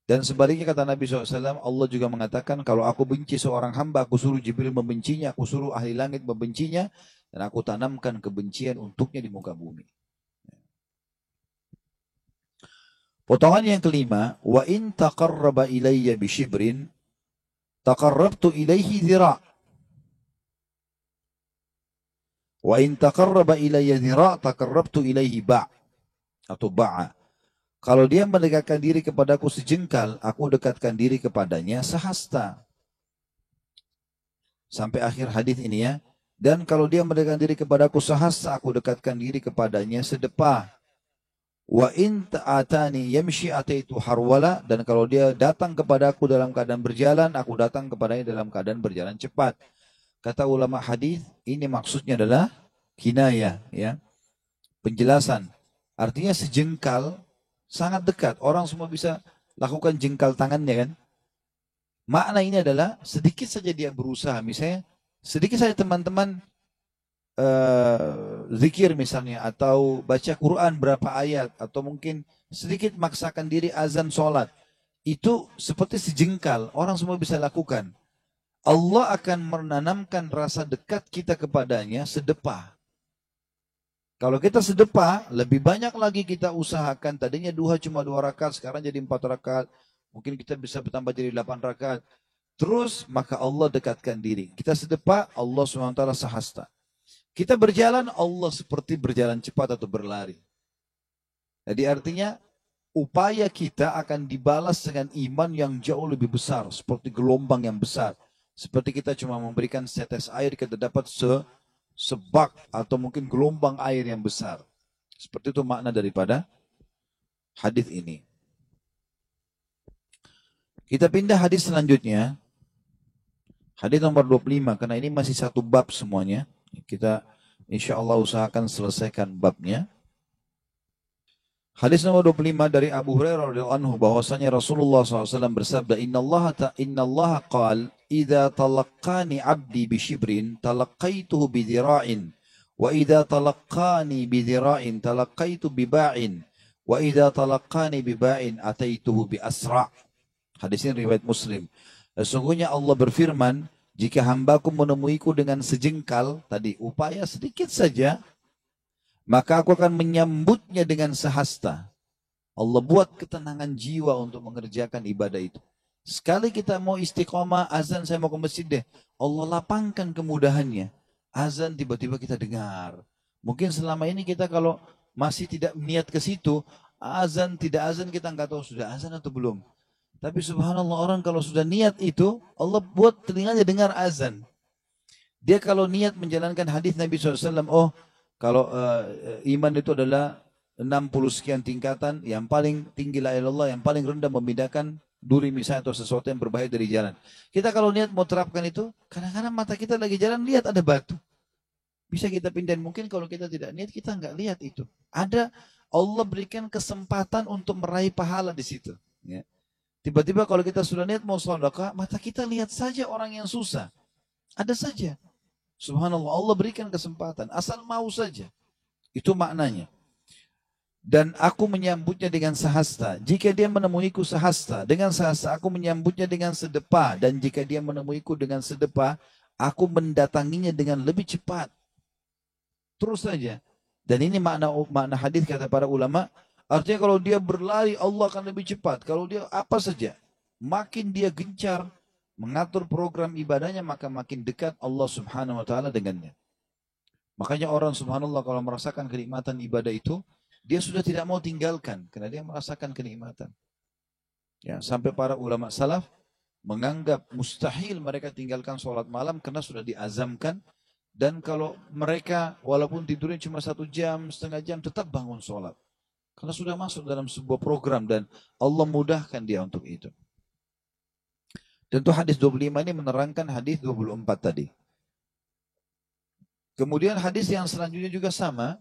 Dan sebaliknya kata Nabi SAW, Allah juga mengatakan, kalau aku benci seorang hamba, aku suruh Jibril membencinya, aku suruh ahli langit membencinya, dan aku tanamkan kebencian untuknya di muka bumi. Potongan yang kelima, wa in taqarraba ilayya bishibrin, taqarrabtu ilayhi dhira'. Wa in taqarraba ilayya dhira' taqarrabtu ilaihi ba' atau ba'a. Kalau dia mendekatkan diri kepadaku sejengkal, aku dekatkan diri kepadanya sehasta. Sampai akhir hadis ini ya. Dan kalau dia mendekatkan diri kepadaku sehasta, aku dekatkan diri kepadanya sedepah. Wa in ta'atani yamshi ataitu harwala, dan kalau dia datang kepadaku dalam keadaan berjalan, aku datang kepadanya dalam keadaan berjalan cepat. Kata ulama hadis, ini maksudnya adalah kinayah, ya. Penjelasan. Artinya sejengkal, sangat dekat. Orang semua bisa lakukan jengkal tangannya kan. Makna ini adalah sedikit saja dia berusaha. Misalnya, sedikit saja teman-teman zikir misalnya, atau baca Quran berapa ayat, atau mungkin sedikit maksakan diri azan sholat. Itu seperti sejengkal, orang semua bisa lakukan. Allah akan menanamkan rasa dekat kita kepadanya sedepah. Kalau kita sedepah, lebih banyak lagi kita usahakan. Tadinya duha cuma 2 rakaat, sekarang jadi 4 rakaat. Mungkin kita bisa bertambah jadi 8 rakaat. Terus, maka Allah dekatkan diri. Kita sedepah, Allah SWT sehasta. Kita berjalan, Allah seperti berjalan cepat atau berlari. Jadi artinya, upaya kita akan dibalas dengan iman yang jauh lebih besar. Seperti gelombang yang besar. Seperti kita cuma memberikan setes air, kita dapat sebak atau mungkin gelombang air yang besar. Seperti itu makna daripada hadis ini. Kita pindah hadis selanjutnya. Hadis nomor 25, karena ini masih satu bab semuanya. Kita insya Allah usahakan selesaikan babnya. Hadis nomor 25 dari Abu Hurairah radhiyallahu anhu bahwasanya Rasulullah SAW bersabda, Inna Allah qal, idza talaqqani 'abdi bi shibrin, talaqqaituhu bi dhira'in, wa idza talaqqani bi dhira'in, talaqqaitu bi ba'in, wa idza talaqqani bi ba'in, ataituhu bi asra'. Hadis ini riwayat Muslim. Sesungguhnya Allah berfirman, jika hambaku menemuiku dengan sejengkal, tadi upaya sedikit saja, maka aku akan menyambutnya dengan sehasta. Allah buat ketenangan jiwa untuk mengerjakan ibadah itu. Sekali kita mau istiqomah, azan saya mau ke masjid deh. Allah lapangkan kemudahannya. Azan tiba-tiba kita dengar. Mungkin selama ini kita kalau masih tidak niat ke situ, azan tidak azan kita nggak tahu sudah azan atau belum. Tapi subhanallah orang kalau sudah niat itu, Allah buat telinganya dengar azan. Dia kalau niat menjalankan hadis Nabi SAW, oh kalau iman itu adalah 60 sekian tingkatan, yang paling tinggi la ilaha illallah, yang paling rendah membedakan duri misalnya atau sesuatu yang berbahaya dari jalan. Kita kalau niat mau terapkan itu, kadang-kadang mata kita lagi jalan lihat ada batu. Bisa kita pindahin. Mungkin kalau kita tidak niat kita nggak lihat itu. Ada Allah berikan kesempatan untuk meraih pahala di situ. Ya. Tiba-tiba kalau kita sudah niat mau sedekah, mata kita lihat saja orang yang susah. Ada saja. Subhanallah Allah berikan kesempatan. Asal mau saja. Itu maknanya. Dan aku menyambutnya dengan sehasta. Jika dia menemuiku sehasta, dengan sehasta aku menyambutnya dengan sedepa. Dan jika dia menemuiku dengan sedepa, aku mendatanginya dengan lebih cepat. Terus saja. Dan ini makna hadis kata para ulama. Artinya kalau dia berlari, Allah akan lebih cepat. Kalau dia apa saja, makin dia gencar mengatur program ibadahnya, maka makin dekat Allah Subhanahu wa taala dengannya. Makanya orang subhanallah kalau merasakan kenikmatan ibadah itu, dia sudah tidak mau tinggalkan karena dia merasakan kenikmatan. Ya, sampai para ulama salaf menganggap mustahil mereka tinggalkan sholat malam karena sudah diazamkan, dan kalau mereka walaupun tidurnya cuma 1 jam, setengah jam tetap bangun sholat. Karena sudah masuk dalam sebuah program dan Allah mudahkan dia untuk itu. Tentu hadis 25 ini menerangkan hadis 24 tadi. Kemudian hadis yang selanjutnya juga sama,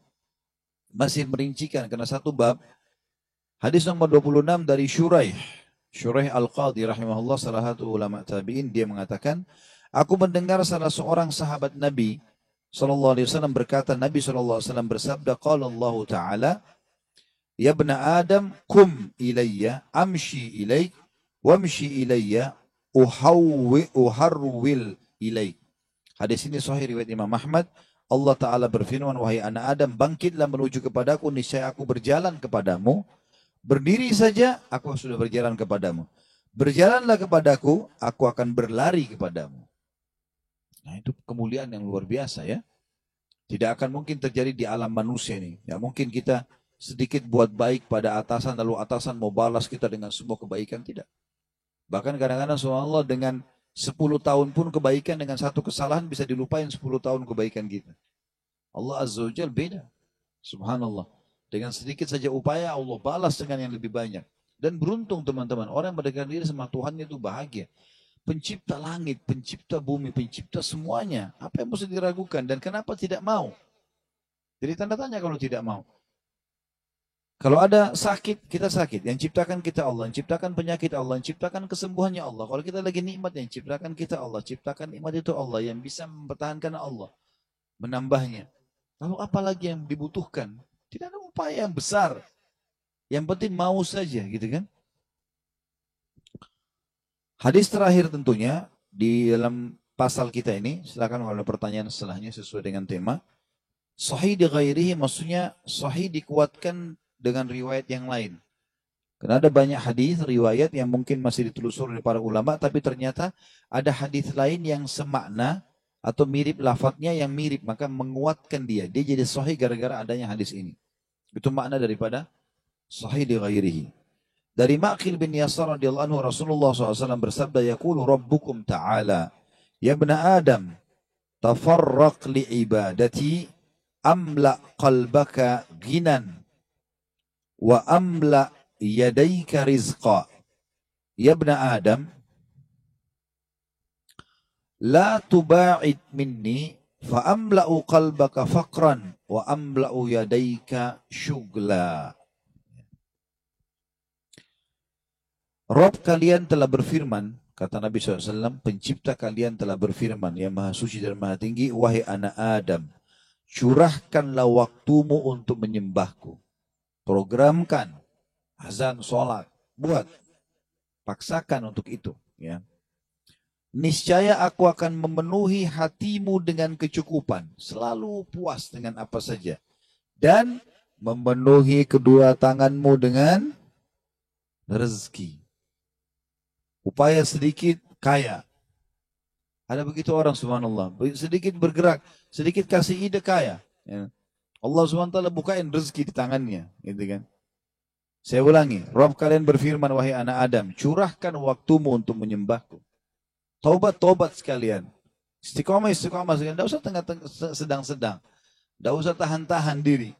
masih merincikan karena satu bab. Hadis nomor 26 dari Syuraih Al-Qadhi rahimahullah, salah satu ulama tabi'in, dia mengatakan, aku mendengar salah seorang sahabat Nabi sallallahu alaihi wasallam berkata, Nabi sallallahu alaihi wasallam bersabda, qala Allah Ta'ala, ya ibna Adam, qum ilayya, amshi ilaik, wamshi ilayya, uharwil ilaik. Hadis ini sahih riwayat Imam Ahmad. Allah Ta'ala berfirman, wahai anak Adam, bangkitlah menuju kepadaku, niscaya aku berjalan kepadamu. Berdiri saja, aku sudah berjalan kepadamu. Berjalanlah kepadaku, aku akan berlari kepadamu. Nah itu kemuliaan yang luar biasa ya. Tidak akan mungkin terjadi di alam manusia ini. Ya mungkin kita sedikit buat baik pada atasan, lalu atasan mau balas kita dengan semua kebaikan, tidak. Bahkan kadang-kadang subhanallah dengan 10 tahun pun kebaikan dengan satu kesalahan bisa dilupain 10 tahun kebaikan kita. Allah Azza wa Jalla beda. Subhanallah. Dengan sedikit saja upaya Allah balas dengan yang lebih banyak. Dan beruntung teman-teman, orang yang berdekatan diri sama Tuhan itu bahagia. Pencipta langit, pencipta bumi, pencipta semuanya. Apa yang mesti diragukan dan kenapa tidak mau? Jadi tanda tanya kalau tidak mau. Kalau ada sakit, kita sakit. Yang ciptakan kita Allah, yang ciptakan penyakit Allah, yang ciptakan kesembuhannya Allah. Kalau kita lagi nikmat, yang ciptakan kita Allah, ciptakan nikmat itu Allah, yang bisa mempertahankan Allah, menambahnya. Lalu apa lagi yang dibutuhkan? Tidak ada upaya yang besar. Yang penting mau saja, gitu kan? Hadis terakhir tentunya di dalam pasal kita ini, silakan kalau ada pertanyaan setelahnya sesuai dengan tema. Sahih di ghairihi maksudnya sahih dikuatkan dengan riwayat yang lain. Karena ada banyak hadis riwayat yang mungkin masih ditelusuri oleh para ulama, tapi ternyata ada hadis lain yang semakna atau mirip lafadznya yang mirip, maka menguatkan dia. Dia jadi sahih gara-gara adanya hadis ini. Itu makna daripada sahih di ghairihi. Dari Ma'qil bin Yasar radhiyallahu anhu, Rasulullah SAW bersabda, yaqulu rabbukum ta'ala, ya ibna Adam, tafarraq li ibadati, amla qalbaka ghinan, wa amla yadayka rizqa. Ya ibna Adam, la tuba'id minni, fa amla'u qalbaka faqran, wa amla'u yadayka syugla. Rob kalian telah berfirman, kata Nabi SAW, pencipta kalian telah berfirman, yang maha suci dan maha tinggi, wahai anak Adam, curahkanlah waktumu untuk menyembahku. Programkan, azan, sholat, buat, paksakan untuk itu. Ya. Niscaya aku akan memenuhi hatimu dengan kecukupan, selalu puas dengan apa saja. dan memenuhi kedua tanganmu dengan rezeki. Upaya sedikit kaya. Ada begitu orang subhanallah. Sedikit bergerak, sedikit kasih ide kaya. Ya. Allah SWT bukain rezeki di tangannya. Gitu kan. Saya ulangi. Rabb kalian berfirman, wahai anak Adam, curahkan waktumu untuk menyembahku. Tobat sekalian. Istiqomah sekalian. Tidak usah sedang-sedang. Tidak usah tahan-tahan diri.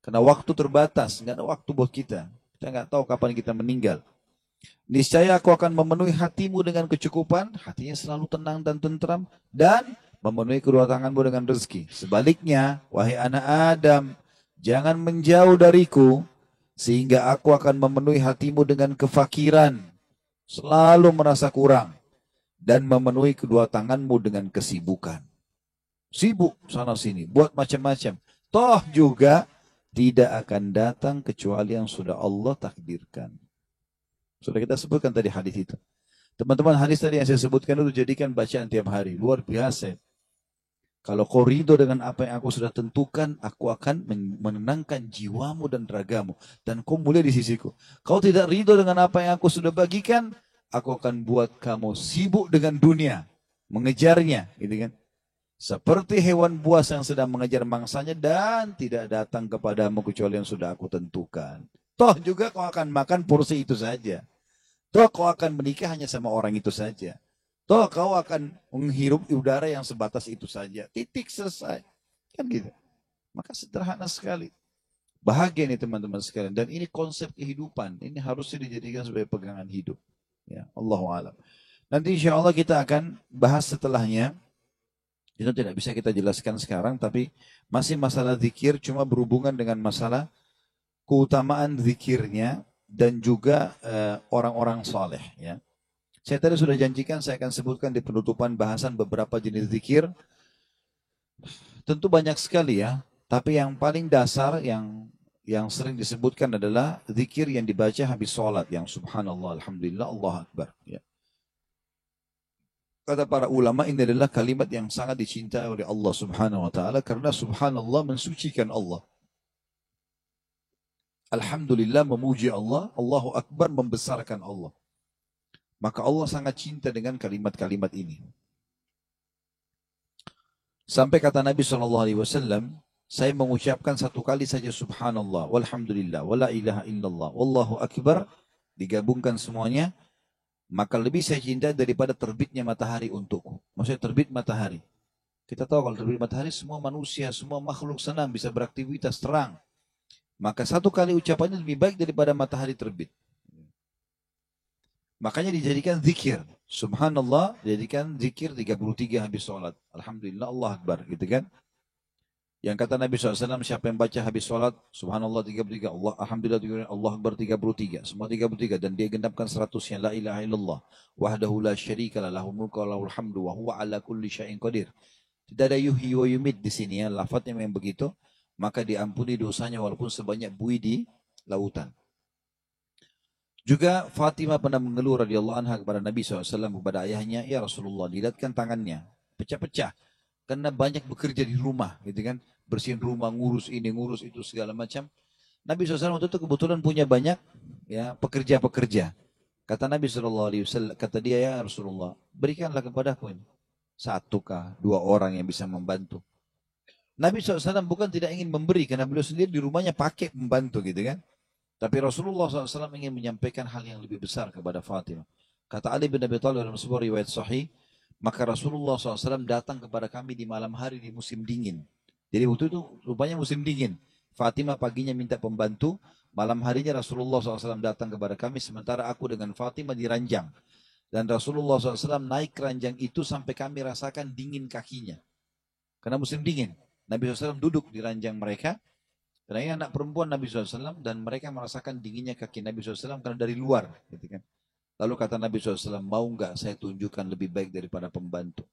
Karena waktu terbatas. Tidak ada waktu buat kita. Kita nggak tahu kapan kita meninggal. Niscaya aku akan memenuhi hatimu dengan kecukupan, hatinya selalu tenang dan tentram, dan memenuhi kedua tanganmu dengan rezeki. Sebaliknya, wahai anak Adam, jangan menjauh dariku, sehingga aku akan memenuhi hatimu dengan kefakiran, selalu merasa kurang, dan memenuhi kedua tanganmu dengan kesibukan. Sibuk sana sini, buat macam-macam. Toh juga tidak akan datang kecuali yang sudah Allah takdirkan. Sudah kita sebutkan tadi hadis itu. Teman-teman, hadis tadi yang saya sebutkan itu jadikan bacaan tiap hari. Luar biasa. Kalau kau ridho dengan apa yang aku sudah tentukan, aku akan menenangkan jiwamu dan ragamu. Dan kau mulia di sisiku. Kau tidak ridho dengan apa yang aku sudah bagikan, aku akan buat kamu sibuk dengan dunia. Mengejarnya. Gitu kan. Seperti hewan buas yang sedang mengejar mangsanya dan tidak datang kepadamu kecuali yang sudah aku tentukan. Toh juga kau akan makan porsi itu saja. Toh kau akan menikah hanya sama orang itu saja. Toh kau akan menghirup udara yang sebatas itu saja. Titik, selesai. Kan gitu. Maka sederhana sekali. Bahagia nih teman-teman sekalian. Dan ini konsep kehidupan. Ini harusnya dijadikan sebagai pegangan hidup. Ya, Allahu a'lam. Nanti insya Allah kita akan bahas setelahnya. Itu tidak bisa kita jelaskan sekarang, tapi masih masalah zikir, cuma berhubungan dengan masalah keutamaan zikirnya dan juga orang-orang saleh. Ya. Saya tadi sudah janjikan saya akan sebutkan di penutupan bahasan beberapa jenis zikir. Tentu banyak sekali ya, tapi yang paling dasar yang sering disebutkan adalah zikir yang dibaca habis sholat, yang subhanallah, alhamdulillah, Allah akbar. Ya. Kata para ulama, ini adalah kalimat yang sangat dicintai oleh Allah subhanahu wa ta'ala karena subhanallah mensucikan Allah. Alhamdulillah memuji Allah, Allahu akbar membesarkan Allah. Maka Allah sangat cinta dengan kalimat-kalimat ini. Sampai kata Nabi SAW, saya mengucapkan satu kali saja subhanallah, walhamdulillah, wala ilaha illallah, wallahu akbar, digabungkan semuanya, maka lebih saya cinta daripada terbitnya matahari untukku. Maksudnya terbit matahari. Kita tahu kalau terbit matahari semua manusia, semua makhluk senang bisa beraktivitas terang. Maka satu kali ucapannya lebih baik daripada matahari terbit. Makanya dijadikan zikir. Subhanallah dijadikan zikir 33 habis sholat. Alhamdulillah, Allah akbar. Gitu kan. Yang kata Nabi SAW, siapa yang baca habis sholat, subhanallah 33, alhamdulillah 33, Allah akbar 33, semua 33, dan dia genapkan 100-nya, la ilaha illallah, wahdahu la syarika lah, lahul mulku wa lahul hamdu, wa huwa ala kulli syai'in qadir. Tidak ada yuhyi wa yumit di sini ya, lafadznya memang begitu, maka diampuni dosanya walaupun sebanyak buih di lautan. Juga Fatimah pernah mengeluh radhiyallahu anha kepada Nabi SAW, kepada ayahnya, ya Rasulullah, dilihatkan tangannya, pecah-pecah. Karena banyak bekerja di rumah, gitu kan. Bersihin rumah, ngurus ini, ngurus itu, segala macam. Nabi SAW waktu itu kebetulan punya banyak ya pekerja-pekerja. Kata Nabi SAW, kata dia, ya Rasulullah, berikanlah kepadaku ini. 1 kah, 2 orang yang bisa membantu. Nabi SAW bukan tidak ingin memberi, karena beliau sendiri di rumahnya pakai membantu gitu kan. Tapi Rasulullah SAW ingin menyampaikan hal yang lebih besar kepada Fatimah. Kata Ali bin Abi Thalib dalam sebuah riwayat sahih, maka Rasulullah SAW datang kepada kami di malam hari di musim dingin. Jadi waktu itu rupanya musim dingin. Fatimah paginya minta pembantu, malam harinya Rasulullah SAW datang kepada kami, sementara aku dengan Fatimah di ranjang. Dan Rasulullah SAW naik ranjang itu sampai kami rasakan dingin kakinya. Karena musim dingin. Nabi SAW duduk di ranjang mereka, karena ini anak perempuan Nabi SAW, dan mereka merasakan dinginnya kaki Nabi SAW karena dari luar. Gitu kan. Lalu kata Nabi SAW, mau enggak saya tunjukkan lebih baik daripada pembantu?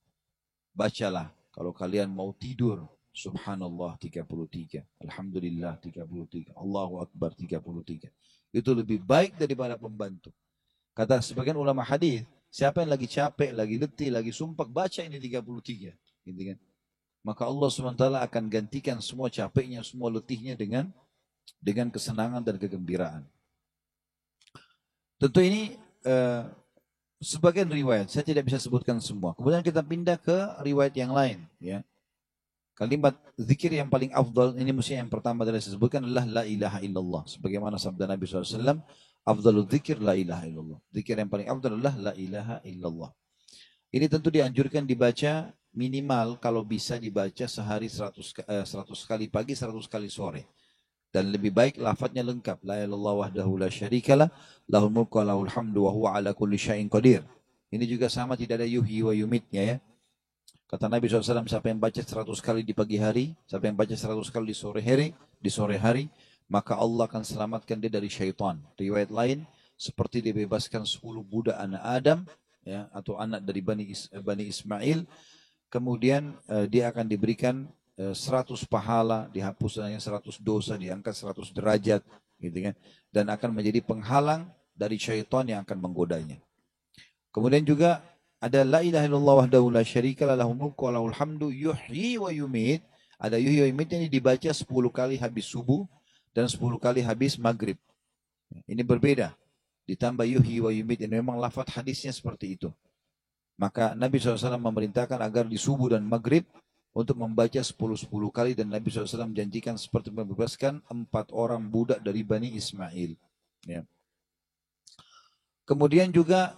Bacalah, kalau kalian mau tidur, subhanallah 33, alhamdulillah 33, Allahu akbar 33. Itu lebih baik daripada pembantu. Kata sebagian ulama hadis, siapa yang lagi capek, lagi letih, lagi sumpah, baca ini 33. Gitu kan. maka Allah SWT akan gantikan semua capeknya, semua letihnya dengan kesenangan dan kegembiraan. Tentu ini sebagian riwayat, saya tidak bisa sebutkan semua. Kemudian kita pindah ke riwayat yang lain. Ya. Kalimat zikir yang paling afdal, ini mesti yang pertama adalah disebutkan adalah la ilaha illallah. Sebagaimana sabda Nabi SAW, afdalul zikir la ilaha illallah. Zikir yang paling afdal adalah la ilaha illallah. Ini tentu dianjurkan dibaca minimal kalau bisa dibaca sehari 100 kali pagi, 100 kali sore. Dan lebih baik lafadznya lengkap. La ilaha illallah wahdahu la syarikalah, lahul mulku wa lahul hamdu wa huwa ala kulli syai'in qadir. Ini juga sama, tidak ada yuhyi wa yumitnya ya. Kata Nabi SAW, siapa yang baca 100 kali di pagi hari, siapa yang baca 100 kali di sore hari, maka Allah akan selamatkan dia dari syaitan. Riwayat lain, seperti dibebaskan 10 budak anak Adam, ya, atau anak dari Bani Ismail, kemudian dia akan diberikan 100 pahala, dihapusnya 100 dosa, diangkat 100 derajat, gitu kan, dan akan menjadi penghalang dari syaitan yang akan menggodanya. Kemudian juga ada la ilaha illallah wahdahu la syarikalah, lahul mulku wa lahul hamdu yuhyi wa yumit. Ada yuhyi wa yumit ini dibaca 10 kali habis subuh dan 10 kali habis maghrib. Ini berbeda. Ditambah yuhyi wa yumit, ini memang lafaz hadisnya seperti itu. Maka Nabi SAW memerintahkan agar di subuh dan maghrib untuk membaca 10 kali, dan Nabi SAW menjanjikan seperti membebaskan 4 orang budak dari Bani Ismail. Ya. Kemudian juga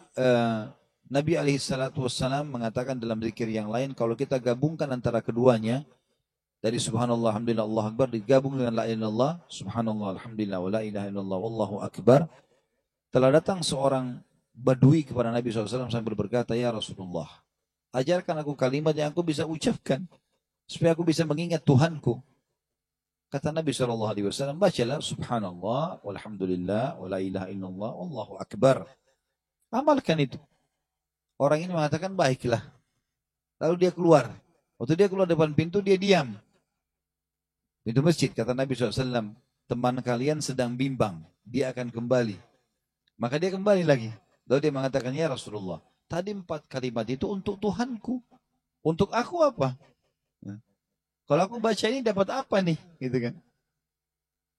Nabi SAW mengatakan dalam zikir yang lain, kalau kita gabungkan antara keduanya, dari subhanallah, alhamdulillah, Allah akbar, digabung dengan la ilaha illallah, subhanallah, alhamdulillah, wa la ilaha illallah, wallahu akbar. Telah datang seorang badui kepada Nabi SAW sambil berkata, ya Rasulullah, ajarkan aku kalimat yang aku bisa ucapkan, supaya aku bisa mengingat Tuhanku. Kata Nabi SAW, bacalah subhanallah, walhamdulillah, wa la ilaha illallah, wallahu akbar. Amalkan itu. Orang ini mengatakan, baiklah. Lalu dia keluar. Waktu dia keluar depan pintu, dia diam. Pintu masjid, kata Nabi SAW, teman kalian sedang bimbang, dia akan kembali. Maka dia kembali lagi. Lalu dia mengatakan, ya Rasulullah, tadi 4 kalimat itu untuk Tuhanku. Untuk aku apa? Nah, kalau aku baca ini dapat apa nih? Gitu kan.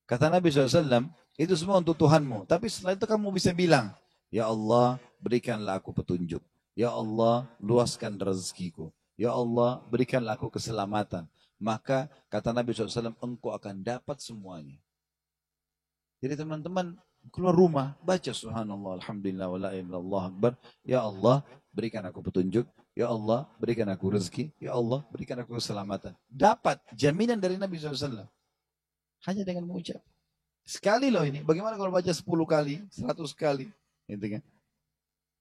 Kata Nabi SAW, itu semua untuk Tuhanmu. Tapi setelah itu kamu bisa bilang, ya Allah, berikanlah aku petunjuk. Ya Allah, luaskan rezekiku. Ya Allah, berikanlah aku keselamatan. Maka kata Nabi SAW, engkau akan dapat semuanya. Jadi teman-teman, keluar rumah, baca subhanallah, alhamdulillah, wa la ilaha illallah akbar. Ya Allah, berikan aku petunjuk. Ya Allah, berikan aku rezeki. Ya Allah, berikan aku keselamatan. Dapat jaminan dari Nabi SAW. Hanya dengan mengucap. Sekali loh ini. Bagaimana kalau baca 10 kali, 100 kali. Gitu kan.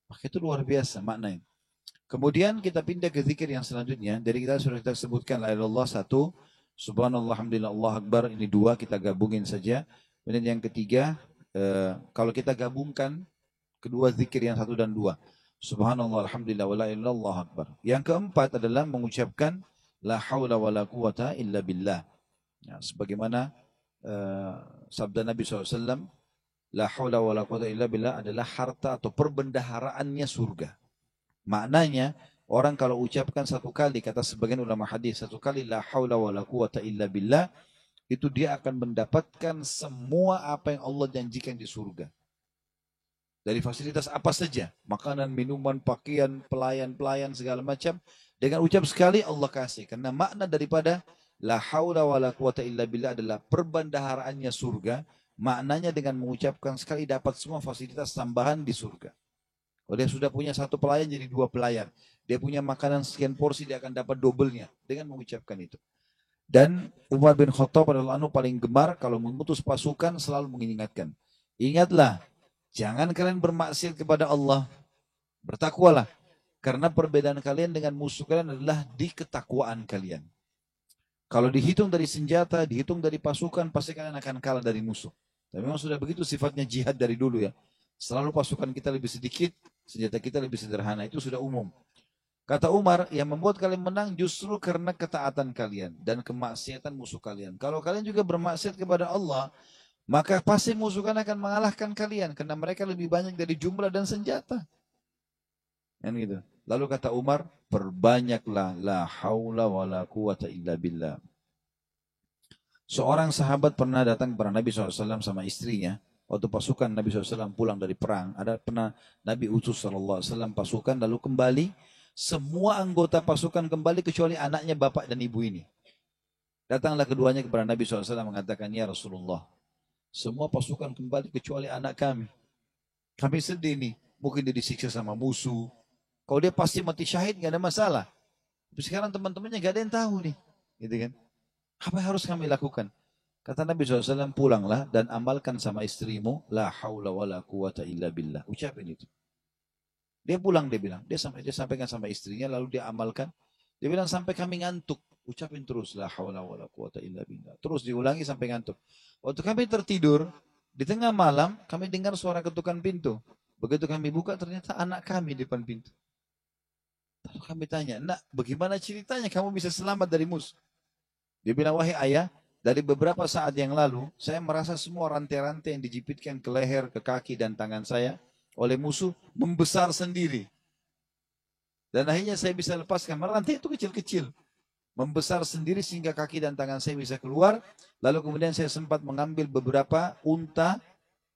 Maka itu luar biasa maknanya. Kemudian kita pindah ke zikir yang selanjutnya. Dari kita sudah kita sebutkan la ilaha illallah 1, subhanallah, alhamdulillah, Allah akbar, ini 2, kita gabungin saja. Kemudian yang ketiga, kalau kita gabungkan kedua zikir yang 1 dan 2, subhanallah, alhamdulillah, wa la ilaha illallah akbar. Yang keempat adalah mengucapkan la haula wa la quwata illa billah. Ya, sebagaimana sabda Nabi SAW, la haula wa la quwata illa billah adalah harta atau perbendaharaannya surga. Maknanya, orang kalau ucapkan 1 kali, kata sebagian ulama hadis, 1 kali la haula wa la quwata illa billah, itu dia akan mendapatkan semua apa yang Allah janjikan di surga. Dari fasilitas apa saja, makanan, minuman, pakaian, pelayan, segala macam, dengan ucap sekali Allah kasih. Karena makna daripada la haula wa la quwata illa billah adalah perbendaharaannya surga. Maknanya dengan mengucapkan sekali dapat semua fasilitas tambahan di surga. Kalau dia sudah punya 1 pelayan jadi 2 pelayan. Dia punya makanan sekian porsi, dia akan dapat dobelnya dengan mengucapkan itu. Dan Umar bin Khattab adalah paling gemar kalau mengutus pasukan selalu mengingatkan. Ingatlah, jangan kalian bermaksiat kepada Allah. Bertakwalah. Karena perbedaan kalian dengan musuh kalian adalah di ketakwaan kalian. Kalau dihitung dari senjata, dihitung dari pasukan, pasti kalian akan kalah dari musuh. Tapi memang sudah begitu sifatnya jihad dari dulu ya. Selalu pasukan kita lebih sedikit, senjata kita lebih sederhana, itu sudah umum. Kata Umar, yang membuat kalian menang justru karena ketaatan kalian dan kemaksiatan musuh kalian. Kalau kalian juga bermaksiat kepada Allah, maka pasti musuh kalian akan mengalahkan kalian karena mereka lebih banyak dari jumlah dan senjata. Kan gitu. Lalu kata Umar, perbanyaklah la haula wa la quwata illa billah. Seorang sahabat pernah datang kepada Nabi SAW sama istrinya. Waktu pasukan Nabi SAW pulang dari perang, ada pernah Nabi utus SAW pasukan lalu kembali. Semua anggota pasukan kembali kecuali anaknya, bapak dan ibu ini. Datanglah keduanya kepada Nabi SAW mengatakan, ya Rasulullah, semua pasukan kembali kecuali anak kami. Kami sedih nih, mungkin dia disiksa sama musuh. Kalau dia pasti mati syahid gak ada masalah. Tapi sekarang teman-temannya gak ada yang tahu nih. Gitu kan? Apa yang harus kami lakukan? Kata Nabi SAW, pulanglah dan amalkan sama istrimu, la haula wa la quwata illa billah. Ucapin itu. Dia pulang, dia bilang. Dia sampaikan sama istrinya, lalu dia amalkan. Dia bilang, sampai kami ngantuk. Ucapin terus, la haula wa la quwata illa billah. Terus diulangi sampai ngantuk. Waktu kami tertidur, di tengah malam, kami dengar suara ketukan pintu. Begitu kami buka, ternyata anak kami di depan pintu. Lalu kami tanya, nak, bagaimana ceritanya kamu bisa selamat dari musuh? Dia bilang, wahai ayah, dari beberapa saat yang lalu, saya merasa semua rantai-rantai yang dijepitkan ke leher, ke kaki, dan tangan saya oleh musuh membesar sendiri. Dan akhirnya saya bisa lepaskan. Rantai itu kecil-kecil. Membesar sendiri sehingga kaki dan tangan saya bisa keluar. Lalu kemudian saya sempat mengambil beberapa unta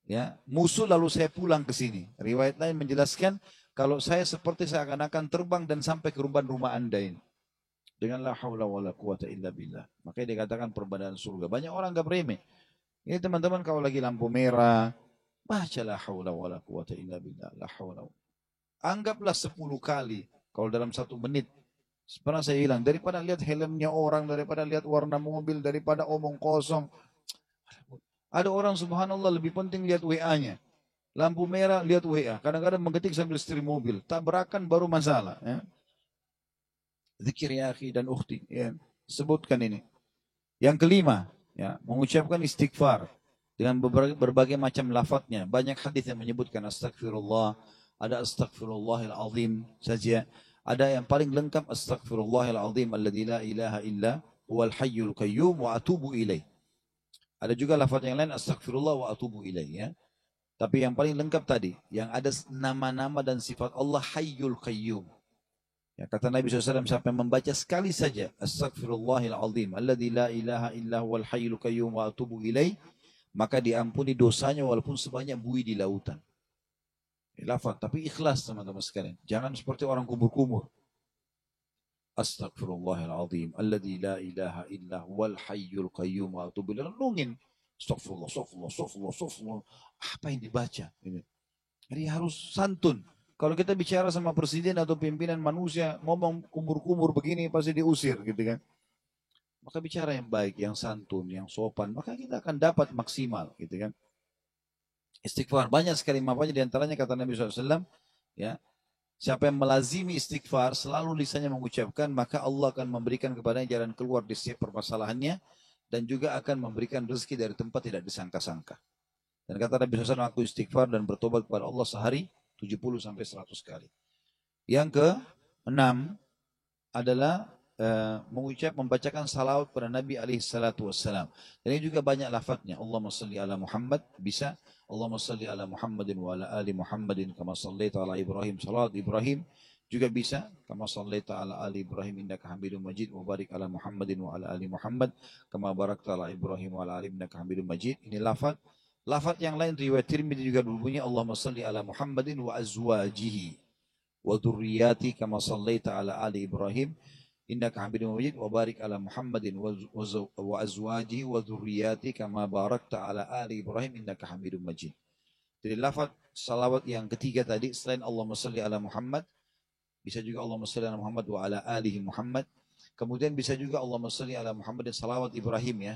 ya musuh, lalu saya pulang ke sini. Riwayat lain menjelaskan, kalau saya seperti seakan-akan terbang dan sampai ke rumah anda ini. Dengan la haula wa la quwata illa billah. Makanya dikatakan perbandingan surga. Banyak orang gak beremeh. Ini teman-teman kalau lagi lampu merah, baca la haula wa la quwata illa billah. La haula. Anggaplah 10 kali. Kalau dalam 1 menit. Pernah saya bilang, daripada lihat helmnya orang, daripada lihat warna mobil, daripada omong kosong. Ada orang subhanallah lebih penting lihat WA-nya. Lampu merah, lihat WA. Kadang-kadang mengetik sambil setir mobil. Tabrakan baru masalah. Ya. Zikir ya akhi dan ukhti. Ya. Sebutkan ini. Yang kelima, ya, mengucapkan istighfar dengan berbagai macam lafadznya. Banyak hadis yang menyebutkan astagfirullah, ada astagfirullahil azim saja. Ada yang paling lengkap astagfirullahil azim alladzi la ilaha illa huwal hayyul qayyum wa atubu ilaih. Ada juga lafaz yang lain astagfirullah wa atubu ilaih ya. Tapi yang paling lengkap tadi, yang ada nama-nama dan sifat Allah hayyul qayyum. Ya, kata Nabi SAW, siapa yang membaca sekali saja astagfirullahil azim alladzi la ilaha illa huwal hayyul qayyum wa atubu ilaih, maka diampuni dosanya walaupun sebanyak buih di lautan. Lafaz, tapi ikhlas teman-teman sekalian. Jangan seperti orang kumur-kumur. Astagfirullahil azim alladzi la ilaha illa huwal hayyul qayyum wa atubu ilaih. Renungin. Astagfirullah, astagfirullah, astagfirullah, astagfirullah. Apa yang dibaca? Jadi harus santun. Kalau kita bicara sama presiden atau pimpinan manusia, ngomong kumur-kumur begini pasti diusir gitu kan. Maka bicara yang baik, yang santun, yang sopan, maka kita akan dapat maksimal gitu kan. Istighfar banyak sekali manfaatnya, diantaranya kata Nabi SAW, ya, siapa yang melazimi istighfar, selalu lisannya mengucapkan, maka Allah akan memberikan kepadanya jalan keluar di setiap permasalahannya, dan juga akan memberikan rezeki dari tempat tidak disangka-sangka. Dan kata Nabi SAW, aku istighfar dan bertobat kepada Allah sehari 70 sampai 100 kali. Yang ke-6 adalah membacakan salawat pada Nabi alaihi salatu wassalam. Dan ini juga banyak lafadznya. Allahumma salli ala Muhammad, bisa. Allahumma salli ala Muhammadin wa ala ali Muhammadin kama sallaita ala Ibrahim, salawat Ibrahim juga bisa. Kama sallaita ala ali Ibrahim innaka Hamidum Majid, wa barik ala Muhammadin wa ala ali Muhammad kama barakta ala Ibrahim wa ala ali innaka Hamidum Majid. Ini lafadz. Lafadz yang lain riwayat Tirmidzi juga berbunyi Allahumma salli ala Muhammadin wa azwajihi wa dzurriyyati kama sallaita ala ali Ibrahim innaka Hamidum Majid, wa barik ala Muhammadin wa azwajihi wa dzurriyyati kama barakta ala ali Ibrahim innaka Hamidum Majid. Jadi lafadz salawat yang ketiga tadi selain Allahumma salli ala Muhammad, bisa juga Allahumma salli ala Muhammad wa ala alihi Muhammad. Kemudian bisa juga Allahumma salli ala Muhammad dan salawat Ibrahim ya.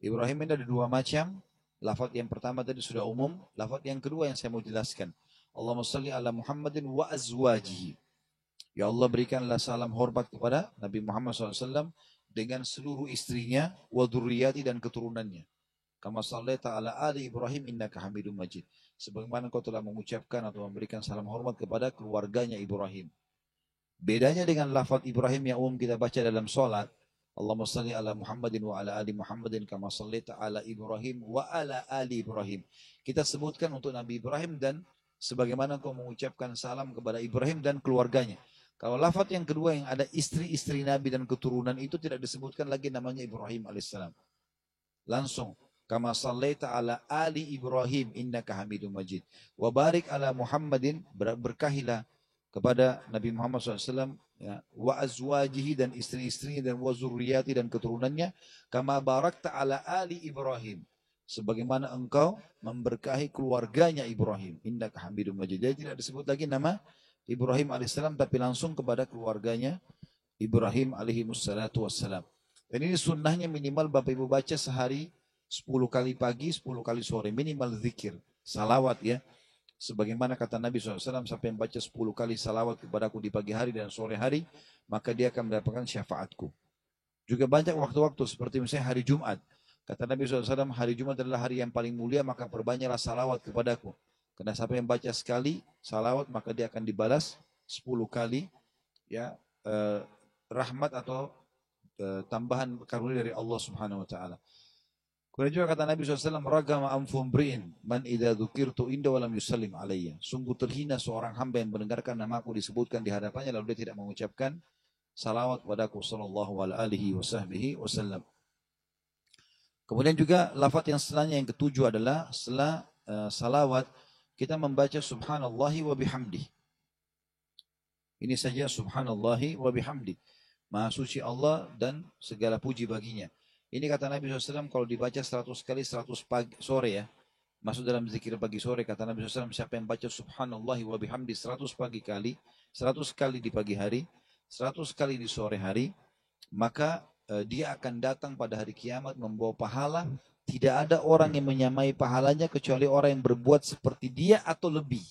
Ibrahim ini ada 2 macam. Lafaz yang pertama tadi sudah umum. Lafaz yang kedua yang saya mau jelaskan. Allahumma salli ala Muhammadin wa azwajihi. Ya Allah, berikanlah salam hormat kepada Nabi Muhammad SAW dengan seluruh istrinya, wa dzurriyyati dan keturunannya. Kama sallaita ala ali Ibrahim innaka Hamidum Majid. Sebagaimana kau telah mengucapkan atau memberikan salam hormat kepada keluarganya Ibrahim. Bedanya dengan lafaz Ibrahim yang umum kita baca dalam salat, Allahumma salli ala Muhammadin wa ala ali Muhammadin kama sallaita ala Ibrahim wa ala ali Ibrahim. Kita sebutkan untuk Nabi Ibrahim dan sebagaimana kau mengucapkan salam kepada Ibrahim dan keluarganya. Kalau lafaz yang kedua yang ada istri-istri Nabi dan keturunan itu tidak disebutkan lagi namanya Ibrahim alaihissalam. Langsung. Kama sallaita ala ali Ibrahim innaka hamidum majid. Wa barik ala Muhammadin, berkahilah kepada Nabi Muhammad SAW, ya, wa azwajihi, dan istri-istrinya, dan wa zurriyati, dan keturunannya, kama barakta ala ali Ibrahim, sebagaimana engkau memberkahi keluarganya Ibrahim, innaka hamidum majid. Jadi tidak disebut lagi nama Ibrahim alaihissalam, tapi langsung kepada keluarganya Ibrahim alaihi wassalatu wassalam. Dan ini sunnahnya minimal Bapak Ibu baca sehari 10 kali pagi, 10 kali sore, minimal zikir, salawat ya. Sebagaimana kata Nabi SAW, siapa yang baca 10 kali salawat kepadaku di pagi hari dan sore hari, maka dia akan mendapatkan syafaatku. Juga banyak waktu-waktu seperti misalnya hari Jumat. Kata Nabi SAW, hari Jumat adalah hari yang paling mulia, maka perbanyaklah salawat kepadaku. Karena siapa yang baca sekali salawat, maka dia akan dibalas 10 kali ya rahmat atau tambahan karunia dari Allah Subhanahu wa taala. Kemudian juga kata Nabi SAW, ragama anfum bri'in man idza dzukirtu inda wa lam yusallim alayya. Sungguh terhina seorang hamba yang mendengarkan namaku disebutkan di hadapannya lalu dia tidak mengucapkan salawat padaku sallallahu alaihi wasallam. Kemudian juga lafaz yang setelahnya yang ketujuh adalah setelah salawat kita membaca subhanallahi wa bihamdi. Ini saja subhanallahi wa bihamdi. Maha suci Allah dan segala puji baginya. Ini kata Nabi SAW, kalau dibaca 100 kali 100 pagi, sore ya. Masuk dalam zikir pagi sore, kata Nabi SAW, siapa yang baca subhanallahi wa bihamdi 100 pagi kali, 100 kali di pagi hari, 100 kali di sore hari, maka dia akan datang pada hari kiamat membawa pahala. Tidak ada orang yang menyamai pahalanya kecuali orang yang berbuat seperti dia atau lebih.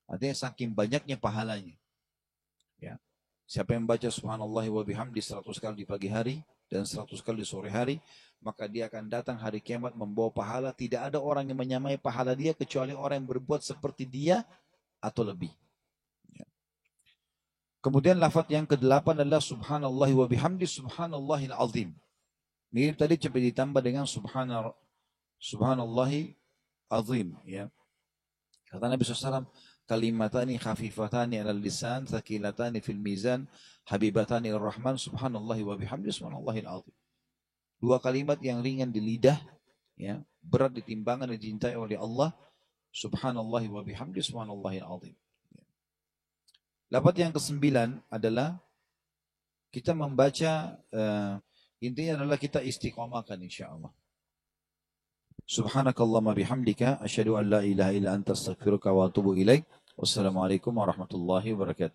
Artinya saking banyaknya pahalanya. Ya. Siapa yang baca subhanallahi wa bihamdi 100 kali di pagi hari dan 100 kali di sore hari, maka dia akan datang hari kiamat membawa pahala. Tidak ada orang yang menyamai pahala dia kecuali orang yang berbuat seperti dia atau lebih. Ya. Kemudian lafaz yang ke-8 adalah subhanallahi wa bihamdi subhanallahil azim. Mirip tadi coba ditambah dengan subhanallahi azim. Ya. Kata Nabi SAW, kalimatani khafifatani alal lisan, thaqilatani fil mizan, habibatani ar-rahman, subhanallahi wa bihamdi subhanallahil azim. Dua kalimat yang ringan di lidah, ya, berat di timbangan dan dicintai oleh Allah, subhanallahi wa bihamdi subhanallahil azim. Lafaz yang ke-9 adalah kita membaca, intinya adalah kita istiqomahkan insyaallah. Subhanakallahumma bihamdika asyhadu an la ilaha illa anta astaghfiruka wa atubu ilaik. Wassalamualaikum warahmatullahi wabarakatuh.